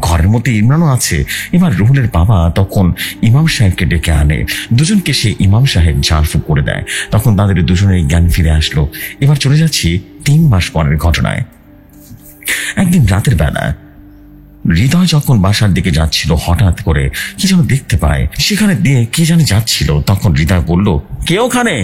ঘরের মধ্যে ইমরানও আছে। এবার রুহুলের বাবা তখন ইমাম সাহেবকে ডেকে আনে, দুজনকে সে ইমাম সাহেব ঝাড়ফুঁক করে দেয়। তখন তাদের দুজনের জ্ঞান ফিরে আসলো। এবার চলে যাচ্ছি 3 মাস পরের ঘটনায়। একদিন রাতের বেলা হৃদয় যখন বাসার দিকে যাচ্ছিল, হঠাৎ করে কি যেন দেখতে পায়, সেখানে দিয়ে কে জানে যাচ্ছিল। তখন হৃদয় বলল, কে ওখানে?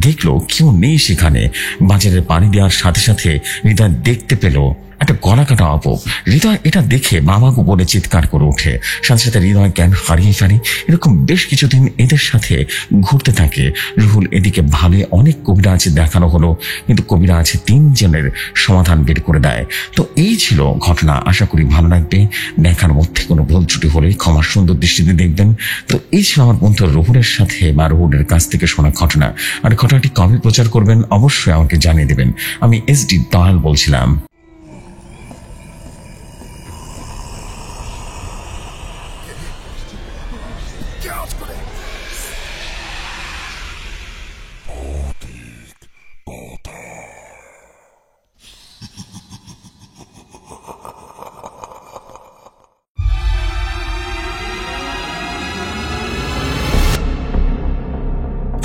দেখলো কেউ নেই সেখানে। বাজারের পানি দেওয়ার সাথে সাথে হৃদয় দেখতে পেল একটা গলা কাটা অপব। হৃদয় এটা দেখে বাবাকে বলে চিৎকার করে ওঠে। সাথে সাথে হৃদয় জ্ঞান হারিয়ে ফেলে। এরকম বেশ কিছুদিন এদের সাথে ঘুরতে থাকে। রুহুল এদিকে ভাবে অনেক কবিরাজ দেখানো হলো, কিন্তু কবিরাজ 3 জনের সমাধান বের করে দেয়। তো এই ছিল ঘটনা। আশা করি ভালো লাগবে। দেখার মধ্যে কোনো ভুল ত্রুটি হলে ক্ষমার সুন্দর দৃষ্টিতে দেখবেন। তো এই ছিল আমার বন্ধু রুহুলের সাথে বা রুহুলের কাছ থেকে শোনা ঘটনা। আর ঘটনাটি কবে প্রচার করবেন অবশ্যই আমাকে জানিয়ে দেবেন। আমি SD দয়াল বলছিলাম।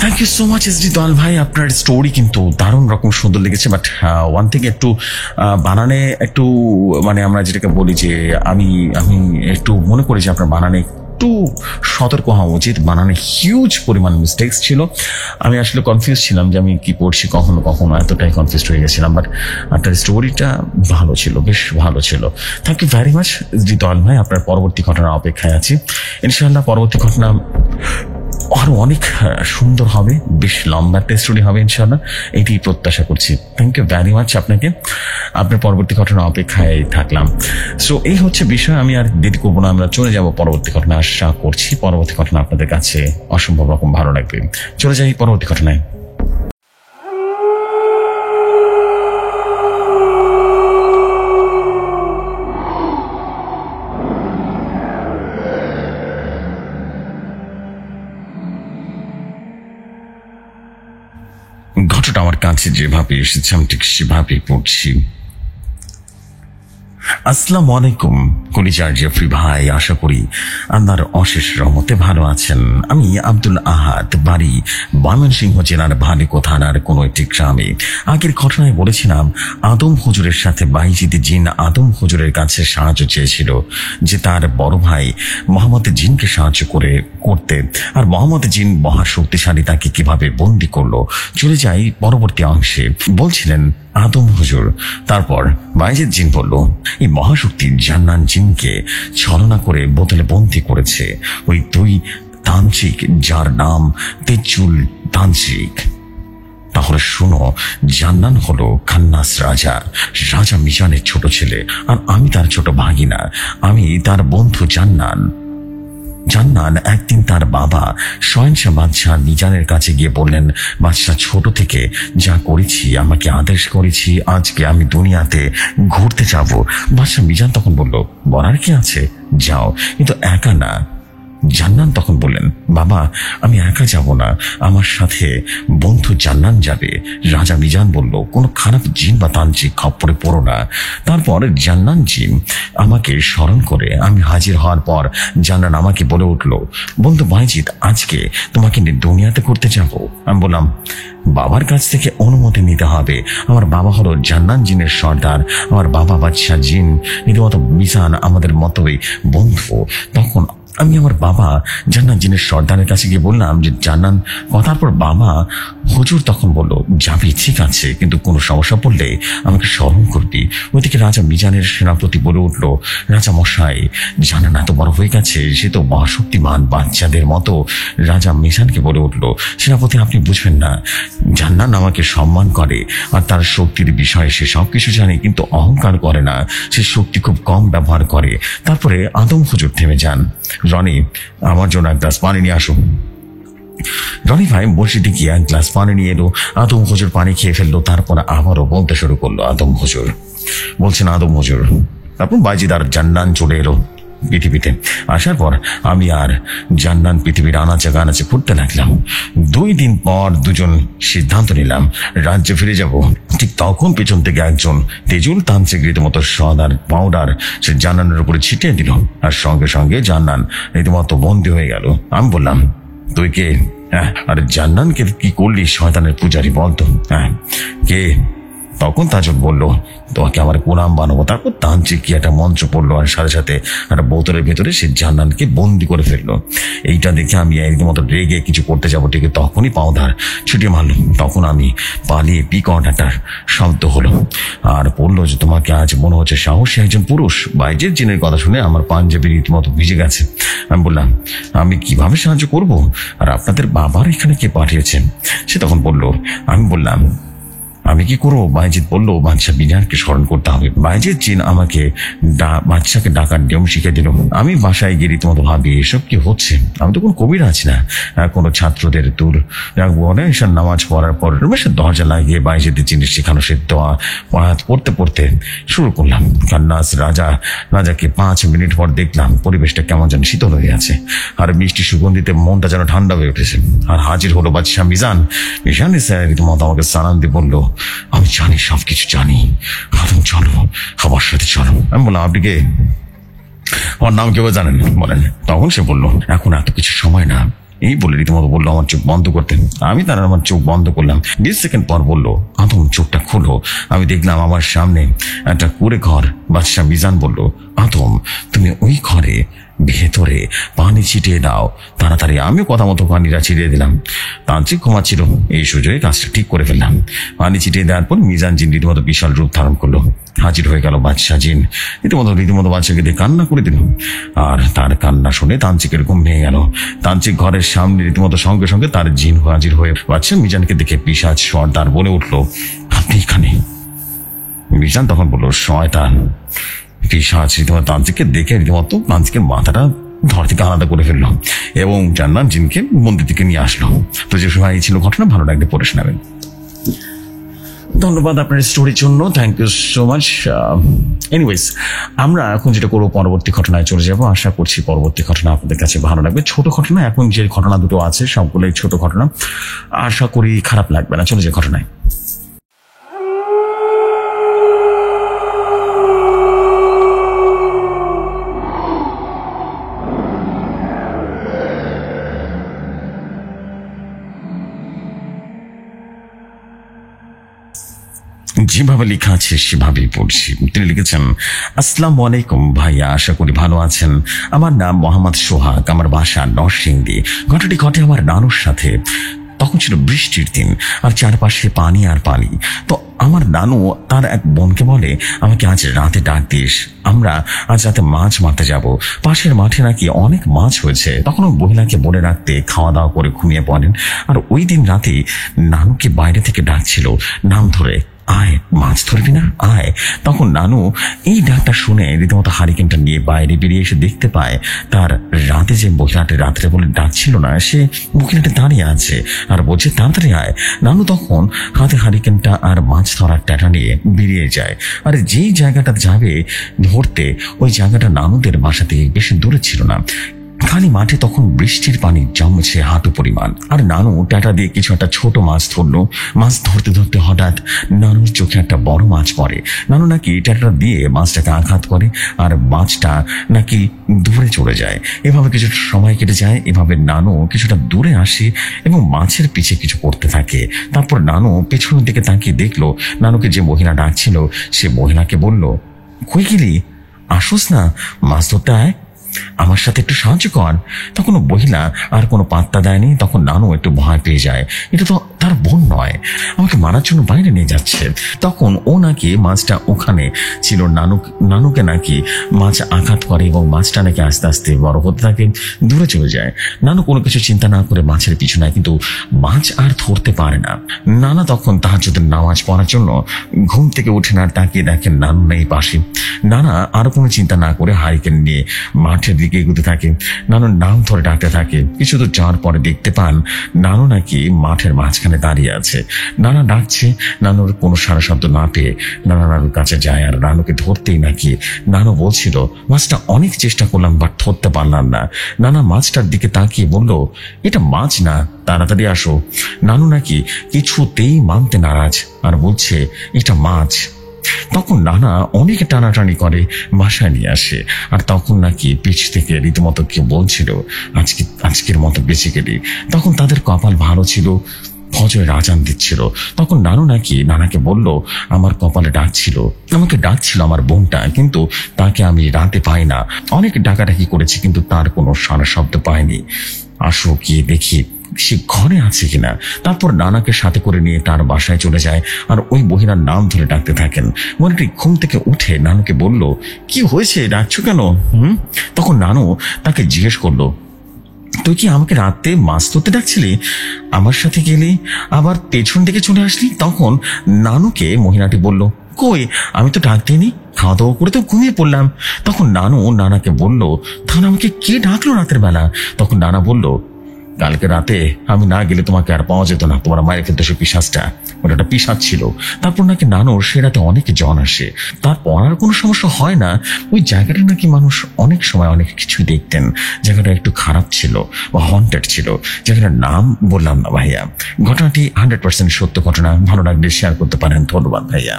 Thank you so much SD Dayal ভাই, আপনার স্টোরি কিন্তু দারুণ রকম সুন্দর লেগেছে। বাট ওয়ান থেকে একটু বানানে একটু মানে আমরা যেটাকে বলি যে আমি আমি একটু মনে করি যে আপনার বানানে একটু সতর্ক হওয়া উচিত। বানানে হিউজ পরিমাণ মিস্টেক্স ছিল। আমি আসলে কনফিউজ ছিলাম যে আমি কি পড়ছি, কখনো কখনো এতটাই কনফিউজ হয়ে গেছিলাম। বাট আপনার স্টোরিটা ভালো ছিল, বেশ ভালো ছিল। Thank you very much SD Dayal ভাই। আপনার পরবর্তী ঘটনার অপেক্ষায় আছি। ইনশাআল্লাহ পরবর্তী ঘটনা আরো অনেক সুন্দর হবে, বেশ লম্বা একটা স্টোরি হবে ইনশাআল্লাহ, এটি প্রত্যাশা করছি। থ্যাংক ইউ ভেরি মাচ আপনাকে। আপনার পরবর্তী ঘটনা অপেক্ষায় থাকলাম। সো এই হচ্ছে বিষয়, আমি আর দেরি করবো না, আমরা চলে যাব পরবর্তী ঘটনা। আশা করছি পরবর্তী ঘটনা আপনাদের কাছে অসম্ভব রকম ভালো লাগবে। চলে যাই পরবর্তী ঘটনায়। কাছে যেভাবে এসেছে আমি ঠিক সেভাবে পড়ছি। আসসালামু আলাইকুম কলিজার জেফরি ভাই, আশা করি আপনার অশেষ রহমতে ভালো আছেন। আমি আব্দুল আহাদ, বাড়ি ময়মনসিংহ জেলার ভালিকো থানার কোনো একটি গ্রামে। আগের ঘটনায় বলেছিলাম আদম হুজুরের সাথে বাইজিদ জিন আদম হুজুরের কাছে সাহায্য চেয়েছিল যে তার বড় ভাই মোহাম্মদ জিনকে সাহায্য করতে, আর মোহাম্মদ জিন মহা শক্তিশালী তাকে কিভাবে বন্দী করলো। চলে যাই পরবর্তী অংশে। বলছিলেন আদম হুজুর, তারপর বাইজিদ জিন বলল এই মহাশক্তি জান্নান জিনকে ছলনা করে বোতলে বন্দী করেছে ওই দুই তান্ত্রিক, যার নাম তেজুল তান্ত্রিক। তাহলে শুনো, জান্নান হলো খান্নাস রাজা, রাজা মিজানের ছোট ছেলে, আর আমি তার ছোট ভাগিনা, আমি তার বন্ধু জান্নান। জান্নান একদিন তার বাবা শয়নশাহ বাদশাহ মিজানের কাছে গিয়ে বললেন, বাদশাহ ছোট থেকে যা করেছি, আমাকে আদেশ করেছি আজকে আমি দুনিয়াতে ঘুরতে যাব। বাদশাহ মিজান তখন বলল, বলার কি আছে, যাও, কিন্তু একা না। জান্নান তখন বললেন, বাবা আমি একা যাব না, আমার সাথে বন্ধু জান্নান যাবে। রাজা মিজান বলল, কোনো খারাপ জিন বা তান্ত্রিক খপ্পরে পড়ো না। তারপর জান্নান জিন আমাকে স্মরণ করে আমি হাজির হওয়ার পর জান্নান আমাকে বলে উঠল, বন্ধু বাইজিদ, আজকে তোমাকে দুনিয়াতে করতে যাব। আমি বললাম, বাবার কাছ থেকে অনুমতি নিতে হবে। আমার বাবা হলো জান্নান জিনের সর্দার, আমার বাবা বাদশাহ জিন রীতিমতো মিজান আমাদের মতোই বন্ধু। তখন আমি আমার বাবা জান্নান জিনের সর্দারের কাছে গিয়ে বললাম যে জান্নান কথার পর বাবা হুজুর তখন বলল, যাবি, ঠিক আছে, কিন্তু কোনো সমস্যা পড়লে আমাকে স্মরণ করবি। ওইদিকে রাজা মিজানের সেনাপতি বলে উঠল, রাজা মশাই, জান্নান এত বড় হয়ে গেছে, সে তো মহাশক্তিমান বাচ্চাদের মতো। রাজা মিজানকে বলে উঠল, সেনাপতি আপনি বুঝবেন না, জান্নান আমাকে সম্মান করে আর তার শক্তির বিষয়ে সে সবকিছু জানে, কিন্তু অহংকার করে না, সে শক্তি খুব কম ব্যবহার করে। তারপরে আদম হুজুর থেমে যান। রনি, আমার জন্য এক গ্লাস পানি নিয়ে আসুন। রনি ভাই মসজিদে গিয়ে এক গ্লাস পানি নিয়ে এলো। আদম হুজুর পানি খেয়ে ফেললো। তারপর আবারও বলতে শুরু করলো আদম হুজুর। বলছেন আদম হুজুর, তারপর বাইজিদ আর জান্নান চলে এলো পৃথিবীতে। আসার পর আমি আর জান্নান পৃথিবীর আনাচে কানাচে ঘুরতে লাগলাম। 2 দিন পর দুজন সিদ্ধান্ত নিলাম রাজ্যে ফিরে যাব। ঠিক তখন পেছন থেকে একজন তেজুল তান্ত্রিক রীতিমতো সদার পাউডার সে জান্নানের উপরে ছিটিয়ে দিল, আর সঙ্গে সঙ্গে জান্নান রীতিমতো বন্দী হয়ে গেল। আমি বললাম, তুই কে? আর জান্নানকে কি করলি শয়তানের পূজারি, বলতো কে? তখন তাজুল বলল, তোমাকে আমার গোলাম বানাবো। তারপর তান্ত্রিক কি একটা মন্ত্র পড়লো, আর সাথে সাথে একটা বোতলের ভেতরে সে জান্নানকে বন্দি করে ফেললো। এইটা দেখে আমি রীতিমতো রেগে কিছু করতে যাবো, ঠিক তখনই পাউডার ছুটিয়ে মারলো। তখন আমি পালিয়ে পিকট একটা শব্দ হলো, আর বললো যে তোমাকে আজ মনে হচ্ছে সাহসী একজন পুরুষ। বাইজের জিনের কথা শুনে আমার পাঞ্জাবি রীতিমতো ভিজে গেছে। আমি বললাম, আমি কিভাবে সাহায্য করব, আর আপনাদের বাবার এখানে কে পাঠিয়েছেন? সে তখন বললো, আমি বললাম, আমি কি করবো? বাইজিদ বলল, বাদশাহ মিজানকে স্মরণ করতে হবে। বাইজিদ জিন আমাকে বাদশাকে ডাকার নিয়ম শিখে দিল। আমি বাসায় গিয়ে রীতিমতো ভাবি, এসব কি হচ্ছে? আমি তো কোনো কবিরাজ না, কোনো ছাত্রদের দূর রাখবো। এসব নামাজ পড়ার পর রুমেশের দরজা লাগিয়ে বাইজিদের জিনিস শেখানো সে দোয়া পড়তে পড়তে শুরু করলাম। কান্নাস রাজাকে 5 মিনিট পর দেখলাম পরিবেশটা কেমন যেন শীতল হয়ে আছে, আর মিষ্টি সুগন্ধিতে মনটা যেন ঠান্ডা হয়ে উঠেছে। আর হাজির হলো বাদশাহ মিজান। মিজান এসে রীতিমতো আমাকে সালাম দিয়ে বললো, আমি জানি, সবকিছু জানি, আদম চলো, আমার সাথে চলো। আমি বললাম, আপনি কে? আমার নাম কেউ জানেন? বলেন। তখন সে বললো, এখন এত কিছু সময় না। এই বলে রীতিমতো বললো আমার চোখ বন্ধ করতে। আমি তার আমার চোখ বন্ধ করলাম। 20 সেকেন্ড পর বললো, আদম চোখটা খুলো। আমি দেখলাম আমার সামনে একটা কুঁড়ে ঘর। বাদশাহ মিজান বলল, আদম তুমি ওই ঘরে ভেতরে পানি ছিটিয়ে দাও তাড়াতাড়ি। আমিও কথা মতো পানিটা ছিটিয়ে দিলাম। তান্ত্রিক ঘুমাচ্ছিল, এই সুযোগে কাজটা ঠিক করে ফেললাম। পানি ছিটিয়ে দেওয়ার পর মিজান জিন রীতিমতো বিশাল রূপ ধারণ করলো। হাজির হয়ে গেল বাদশাহ জিন। রীতিমতো বাদশাকে দিয়ে কান্না করে দিল, আর তার কান্না শুনে তান্ত্রিকের ঘুম ভেঙে গেল। তান্ত্রিক ঘরের সামনে রীতিমতো সঙ্গে সঙ্গে তার জিন হাজির হয়ে বাদশাহ মিজানকে দেখে পিশাচ সর্দার বলে উঠলো, আপনি এখানে? মিজান তখন বললো, শয়তান পিশাচ রীতিমতো তান্ত্রিককে দেখে রীতিমতো তান্ত্রিকের মাথাটা ধর থেকে আলাদা করে ফেললো এবং জান্নান জিনকে মন্দির থেকে নিয়ে আসলো। তো যে সময় ছিল ঘটনা, ভালো লাগলে পড়ে শোনাবেন। ধন্যবাদ আপনার স্টোরির জন্য, thank you so much. Anyways, আমরা এখন যেটা করবো, পরবর্তী ঘটনায় চলে যাব। আশা করছি পরবর্তী ঘটনা আপনাদের কাছে ভালো লাগবে। ছোট ঘটনা, এখন যে ঘটনা দুটো আছে সবগুলোই ছোট ঘটনা, আশা করি খারাপ লাগবে না। চলে যায় ঘটনায়। যেভাবে লেখা আছে সেভাবেই পড়ছি। তিনি লিখেছেন, আসসালামু আলাইকুম ভাইয়া, আশা করি ভালো আছেন। আমার নাম মোহাম্মদ সোহাগ, আমার বাসা নরসিংদী। ঘটনাটি ঘটে আমার নানুর সাথে। তখন ছিল বৃষ্টির দিন আর চারপাশে পানি আর পানি। তো আমার নানু তার এক বোনকে বলে, আমাকে আজ রাতে ডাক দিস, আমরা আজ রাতে মাছ মারতে যাব, পাশের মাঠে নাকি অনেক মাছ হয়েছে। তখন ওই মহিলাকে বলে রাখতে খাওয়া দাওয়া করে ঘুমিয়ে পড়েন। আর ওই দিন রাতে নানুকে বাইরে থেকে ডাকছিল নাম ধরে, আয় মাছ ধরবি না, আয়। তখন নানু এই ডাকটা শুনে রীতিমতো হারিকেনটা নিয়ে বাইরে বেরিয়ে এসে দেখতে পায় তার রাতে যে মহিলাটি রাত্রে বলে ডাকছিল না, সে মহিলাটি দাঁড়িয়ে আছে আর বলছে তাড়াতাড়ি আয়। নানু তখন হাতে হারিকেনটা আর মাছ ধরার ট্যাটা নিয়ে বেরিয়ে যায়। আর যেই জায়গাটা যাবে ধরতে, ওই জায়গাটা নানুদের বাসা থেকে বেশি দূরে ছিল না। খালি মাঠে তখন বৃষ্টির পানি জমেছে হাঁটু পরিমাণ। আর নানু টাটা দিয়ে কিছু একটা ছোট মাছ ধরলো। মাছ ধরতে ধরতে হঠাৎ নানুর চোখে একটা বড় মাছ পড়ে। নানু নাকি টাটা দিয়ে মাছটাকে আঘাত করে আর মাছটা নাকি দূরে চলে যায়। এভাবে কিছুটা সময় কেটে যায়। এভাবে নানু কিছুটা দূরে আসে এবং মাছের পিছে কিছু করতে থাকে। তারপর নানু পেছনের দিকে তাকিয়ে দেখলো নানুকে যে মহিলা ডাকছিল সে মহিলাকে বলল, কই গেলি, আসোস না, মাছ ধরতে আয়, আমার সাথে একটু সাহায্য কর। তখন মহিলা আর কোনো পাত্তা দেয়নি। তখন নানু একটু ভয় পেয়ে যায়, এটা তো তার বোন নয়, আমাকে মারার জন্য বাইরে নিয়ে যাচ্ছে। তখন ও নাকি মাছটা ওখানে ছিল, নানুকে নাকি মাছ আঘাত করে এবং মাছটা নাকি আস্তে আস্তে বড় হতে থাকে, দূরে চলে যায়। নানু কোনো কিছু চিন্তা না করে মাছের পিছু নেয়, কিন্তু মাছ আর ধরতে পারে না। নানা তখন তাহাজ্জুদের নামাজ পড়ার জন্য ঘুম থেকে উঠেন আর তাকিয়ে দেখেন নানু নেই পাশে। নানা আরো কোনো চিন্তা না করে হারিকেন নিয়ে মাঠের দিকে এগোতে থাকে। নানুর নাম ধরে ডাকতে থাকে। কিছু দূর যাওয়ার পরে দেখতে পান নানু নাকি মাঠের মাঝখানে দাঁড়িয়ে আছে। নানা ডাকছে, নানুর কোনো সারা শব্দ না পেয়ে নানুর কাছে যায় আর নানুকে ধরতেই নাকি নানু বলছিল, মাছটা অনেক চেষ্টা করলাম বাট ধরতে পারলাম না। নানা মাছটার দিকে তাকিয়ে বলল, এটা মাছ না, তাড়াতাড়ি আসো। নানু নাকি কিছুতেই মানতে নারাজ আর বলছে এটা মাছ। তখন নানা অনেক টানাটানি করে বাসায় নিয়ে আসে। আর তখন নাকি পিছ থেকে রীতিমতো কেউ বলছিল, আজকের মতো বেঁচে গেলি। তখন তাদের কপাল ভালো ছিল, ফজরের আজান দিচ্ছিল। তখন নানু নাকি নানাকে বলল, আমার কপালে আমাকে ডাকছিল আমার বোনটা, কিন্তু তাকে আমি রাতে পাই না। অনেক ডাকাডাকি করেছি কিন্তু তার কোনো সারা শব্দ পাইনি, আসো গিয়ে দেখি সে ঘরে আছে কিনা। তারপর নানাকে সাথে করে নিয়ে তার বাসায় চলে যায় আর ওই মহিলার নাম ধরে ডাকতে থাকেন। মহিলাটি ঘুম থেকে উঠে নানুকে বলল, কি হয়েছে, ডাকছো কেন? তখন নানু তাকে জিজ্ঞেস করলো, তুই কি আমাকে রাতে মাছ ধরতে ডাকছিলি, আমার সাথে গেলি আবার পেছন থেকে চলে আসলি? তখন নানুকে মহিলাটি বলল, কই, আমি তো ডাক দিইনি, খাওয়া দাওয়া করে তো ঘুমিয়ে পড়লাম। তখন নানু নানাকে বলল, তাহলে আমাকে কে ডাকলো রাতের বেলা? তখন নানা বলল, কালকে রাতে আমি না গেলে তোমাকে আর পাওয়া যেত না, তোমার মায়ের ফেলতো সে পিশাচটা, ওটা পিশাচ ছিল। তারপর নাকি নানুর সে রাতে অনেক জন আসে, তারপর আর কোনো সমস্যা হয় না। ওই জায়গাটা নাকি মানুষ অনেক সময় অনেক কিছু দেখতেন, জায়গাটা একটু খারাপ ছিল বা হন্টেড ছিল। জায়গাটার নাম বললাম না ভাইয়া। ঘটনাটি 100% সত্য ঘটনা। ভালো লাগলে শেয়ার করতে পারেন। ধন্যবাদ ভাইয়া।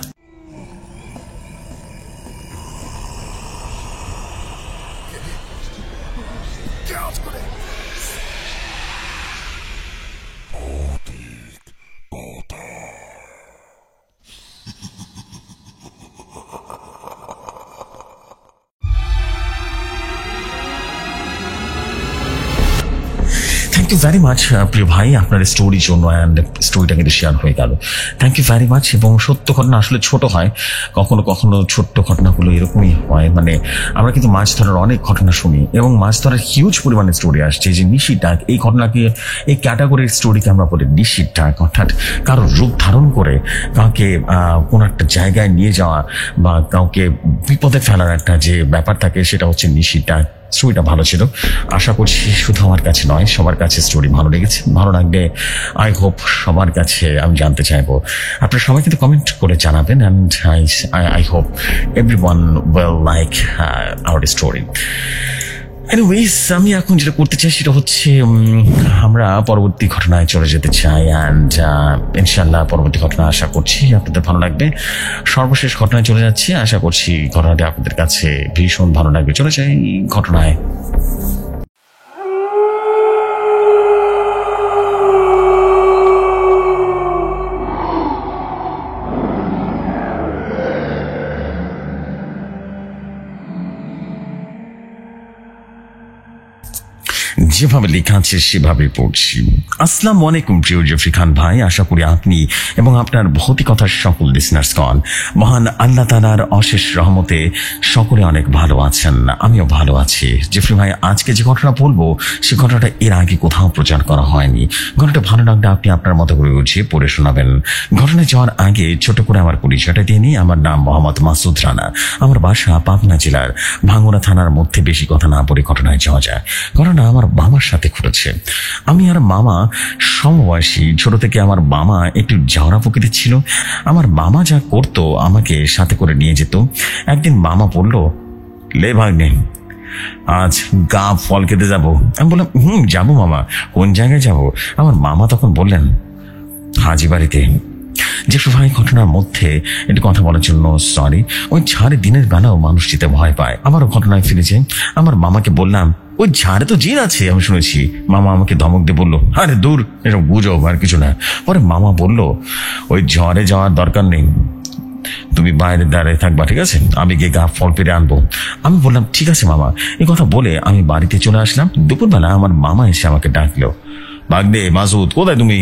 থ্যাংক ইউ ভেরি মাচ প্রিয় ভাই, আপনার স্টোরির জন্য। অ্যান্ড স্টোরিটা কিন্তু শেয়ার হয়ে গেল, থ্যাংক ইউ ভেরি মাচ। এবং সত্য ঘটনা আসলে ছোট হয়, কখনো কখনো ছোট্ট ঘটনাগুলো এরকমই হয়। মানে আমরা কিন্তু মাছ ধরার অনেক ঘটনা শুনি এবং মাছ ধরার হিউজ পরিমাণে স্টোরি আসছে। যে নিশির ডাক, এই ঘটনাকে, এই ক্যাটাগরির স্টোরিকে আমরা বলি নিশির ডাক। অর্থাৎ কারোর রূপ ধারণ করে কাউকে কোনো একটা জায়গায় নিয়ে যাওয়া বা কাউকে বিপদে ফেলার একটা যে ব্যাপার থাকে, সেটা হচ্ছে নিশির ডাক। স্টোরিটা ভালো ছিল, আশা করছি শুধু আমার কাছে নয় সবার কাছে স্টোরি ভালো লেগেছে। ভালো লাগলে আই হোপ সবার কাছে আমি জানতে চাইবো, আপনারা সবাই কিন্তু কমেন্ট করে জানাবেন। And I hope everyone will like our story. Anyways, আমি এখন যেটা করতে চাই সেটা হচ্ছে আমরা পরবর্তী ঘটনায় চলে যেতে চাই। অ্যান্ড ইনশাল্লাহ পরবর্তী ঘটনা আশা করছি আপনাদের ভালো লাগবে। সর্বশেষ ঘটনায় চলে যাচ্ছি, আশা করছি ঘটনাটি আপনাদের কাছে ভীষণ ভালো লাগবে। চলে যাই ঘটনায়। যেভাবে লেখা আছে সেভাবে পড়ছি। আসসালামু আলাইকুম প্রিয় জেফরি খান ভাই, আশা করি আপনি এবং আপনার ভৌতিকতার সকল লিসনার্সগণ মহান আল্লাহ তাআলার অশেষ রহমতে সকলে অনেক ভালো আছেন। আমিও ভালো আছি। জেফরি ভাই, আজকে যে ঘটনা বলবো সে ঘটনাটা এর আগে কোথাও প্রচার করা হয়নি। ঘটনাটা ভালো লাগলে আপনি আপনার মতো করে গুছিয়ে পড়ে শোনাবেন। ঘটনায় যাওয়ার আগে ছোট করে আমার পরিচয়টা দিয়ে নিই। আমার নাম মোহাম্মদ মাসুদ রানা। আমার বাসা পাবনা জেলার ভাঙ্গুড়া থানার মধ্যে। বেশি কথা না বলে ঘটনায় যাওয়া যায়। ঘটনা আমার মামার সাথে ঘটেছে। আমি আর মামা সমবয়সী। ছোট থেকে আমার মামা একটু জাওরা প্রকৃতির ছিল। আমার মামা যা করতো আমাকে সাথে করে নিয়ে যেত। একদিন মামা বলল, লে ভাগ্নে, আজ গা ফল খেতে যাবো। আমি বললাম, যাবো মামা। কোন জায়গায় যাব? আমার মামা তখন বললেন, হাজি বাড়িতে। যে ভাই, ঘটনার মধ্যে একটু কথা বলার জন্য সরি। ওই ঝাড়ে দিনের বেলাও মানুষ যেতে ভয় পায়। আবারও ঘটনায় ফিরেছে। আমার মামাকে বললাম, ওই ঝাড়ে তো জিন আছে আমি শুনেছি। মামা আমাকে ধমক দিয়ে বললো, আরে দূর, এসব গুজব, আর কিছু না। পরে মামা বলল, ওই ঝড়ে যাওয়ার দরকার নেই, তুমি বাইরে দাঁড়িয়ে থাকবা, ঠিক আছে? আমি গিয়ে গা ফল পেরে আনবো। আমি বললাম, ঠিক আছে মামা। এই কথা বলে আমি বাড়িতে চলে আসলাম। দুপুরবেলা আমার মামা এসে আমাকে ডাকলো, ভাগ্নে মাসুদ, কোথায় তুমি?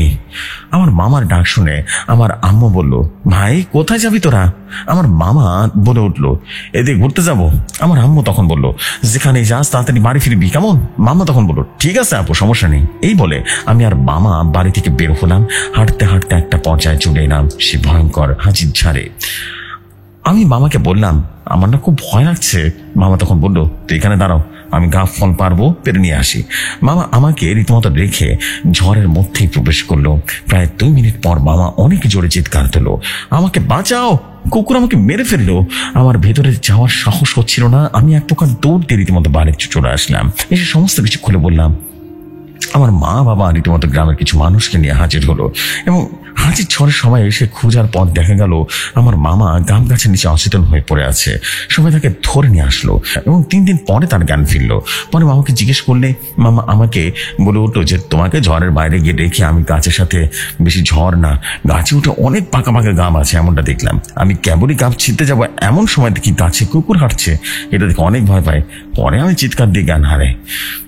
আমার মামার ডাক শুনে আমার আম্মু বলল, ভাই কোথায় যাবি তোরা? আমার মামা বলে উঠলো, এদিকে ঘুরতে যাব। আমার আম্মু তখন বলল, যেখানে যাস তাড়াতাড়ি বাড়ি ফিরবি, কেমন? মামা তখন বলল, ঠিক আছে আপু, সমস্যা নেই। এই বলে আমি আর মামা বাড়ি থেকে বের হলাম। হাঁটতে হাঁটতে একটা পর্যায়ে চলে এলাম সে ভয়ঙ্কর হাজির ঝাড়ে। আমি মামাকে বললাম, আমার না খুব ভয় লাগছে। মামা তখন বলল, তুই এখানে দাঁড়াও, আমি গা ফল পারবো, পেরে নিয়ে আসি। মামা আমাকে রীতিমতো রেখে ঝড়ের মধ্যেই প্রবেশ করলো। প্রায় 2 মিনিট পর মামা অনেক জোরে চিৎকার দিল, আমাকে বাঁচাও, কুকুর আমাকে মেরে ফেললো। আমার ভেতরে যাওয়ার সাহস হচ্ছিল না। আমি এক প্রকার দৌড় দিয়ে রীতিমতো বাড়িতে চলে আসলাম। এসে সমস্ত কিছু খুলে বললাম। আমার মা বাবা রীতিমতো গ্রামের কিছু মানুষকে নিয়ে হাজির হলো এবং হাজির ঝড়ের সময় এসে খোঁজার পর দেখা গেল আমার মামা গাম গাছের নিচে অচেতন হয়ে পড়ে আছে। সবাই তাকে ধরে নিয়ে আসলো এবং 3 দিন পরে তার জ্ঞান ফিরলো। পরে মামাকে জিজ্ঞেস করলে মামা আমাকে বলে উঠলো যে, তোমাকে ঝড়ের বাইরে গিয়ে দেখি আমি গাছের সাথে বেশি ঝড় না, গাছে উঠে অনেক পাকা পাকা গাম আছে, এমনটা দেখলাম। আমি কেবলই গাছ ছিঁড়তে যাবো এমন সময় দেখি গাছে কুকুর হাঁটছে। এটা দেখে অনেক ভয় পাই। পরে আমি চিৎকার দিয়ে জ্ঞান হারাই।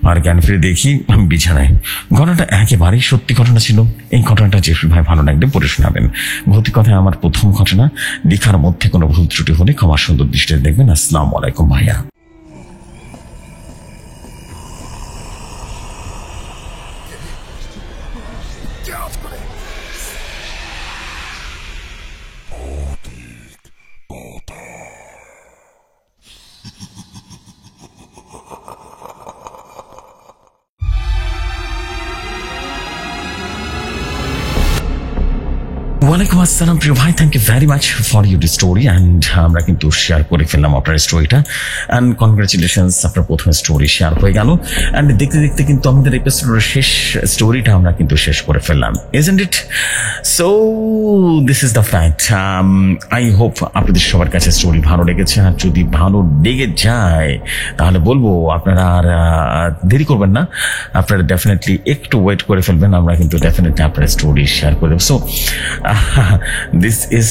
আর জ্ঞান ফিরে দেখি আমি বিছানায়। ঘটনাটা একেবারেই সত্যি ঘটনা ছিল। এই ঘটনাটা জেফরি ভাই ভালো লাগলে পড়ে শোনাবেন। ভৌতিক কথায় আমার প্রথম ঘটনা। লেখার মধ্যে কোনো ভুল ত্রুটি হলে ক্ষমার সুন্দর দৃষ্টিতে দেখবেন। আসসালামু আলাইকুম ভাইয়া। ওয়ালাইকুম আসসালাম প্রিয় ভাই, thank you very much for your story. And আমরা কিন্তু শেয়ার করে ফেললাম আপনার স্টোরিটা। অ্যান্ড কনগ্রাচুলেশনস, আপনার প্রথম স্টোরি শেয়ার হয়ে গেল। অ্যান্ড দেখতে দেখতে কিন্তু আমাদের এপিসোডের শেষ স্টোরিটা আমরা কিন্তু শেষ করে ফেললাম, isn't it? So this is the fact. I hope আপনাদের সবার কাছে স্টোরি ভালো লেগেছে। আর যদি ভালো লেগে যায় তাহলে বলবো আপনারা আর দেরি করবেন না, আপনারা ডেফিনেটলি একটু ওয়েট করে ফেলবেন। আমরা কিন্তু ডেফিনেটলি আপনার স্টোরি শেয়ার করে দেবো। So this is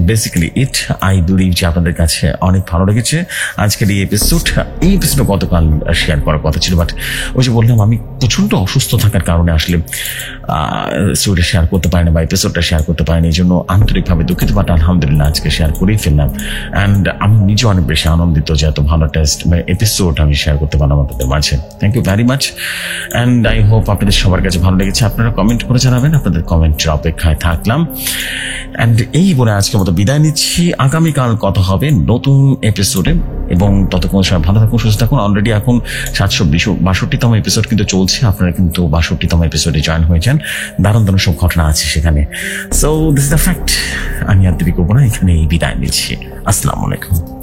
basically it. I believe যে আপনাদের কাছে অনেক ভালো লেগেছে আজকের এই এপিসোড গতকাল শেয়ার করার কথা ছিল, বাট ওই যে বললাম আমি প্রচন্ড অসুস্থ থাকার কারণে আসলে স্টোরিটা শেয়ার করতে পারিনি বা এপিসোডটা শেয়ার করতে পারিনি। এই জন্য আন্তরিকভাবে দুঃখিত, বাট আলহামদুলিল্লাহ আজকে শেয়ার করেই ফেললাম। অ্যান্ড আমি নিজে অনেক বেশি আনন্দিত যে এত ভালো এপিসোড আমি শেয়ার করতে পারলাম আপনাদের মাঝে। Thank you very much. And I hope আপনাদের সবার কাছে ভালো লেগেছে। আপনারা কমেন্ট করে জানাবেন, আপনাদের কমেন্টের অপেক্ষায় থাকলাম। অ্যান্ড এই বলে আজকের মতো বিদায় নিচ্ছি। আগামীকাল কথা হবে নতুন এপিসোডে, এবং ততক্ষণ সবাই ভালো থাকুন, সুস্থ থাকুন। অলরেডি এখন 762তম এপিসোড কিন্তু চলছে। আপনারা কিন্তু 62তম এপিসোডে জয়েন হয়ে যান। দারুণ দারুণ সব ঘটনা আছে সেখানে। So this is the fact. আমি আর দেরি করবো না, এখানে বিদায় নিচ্ছি। আসসালামু আলাইকুম।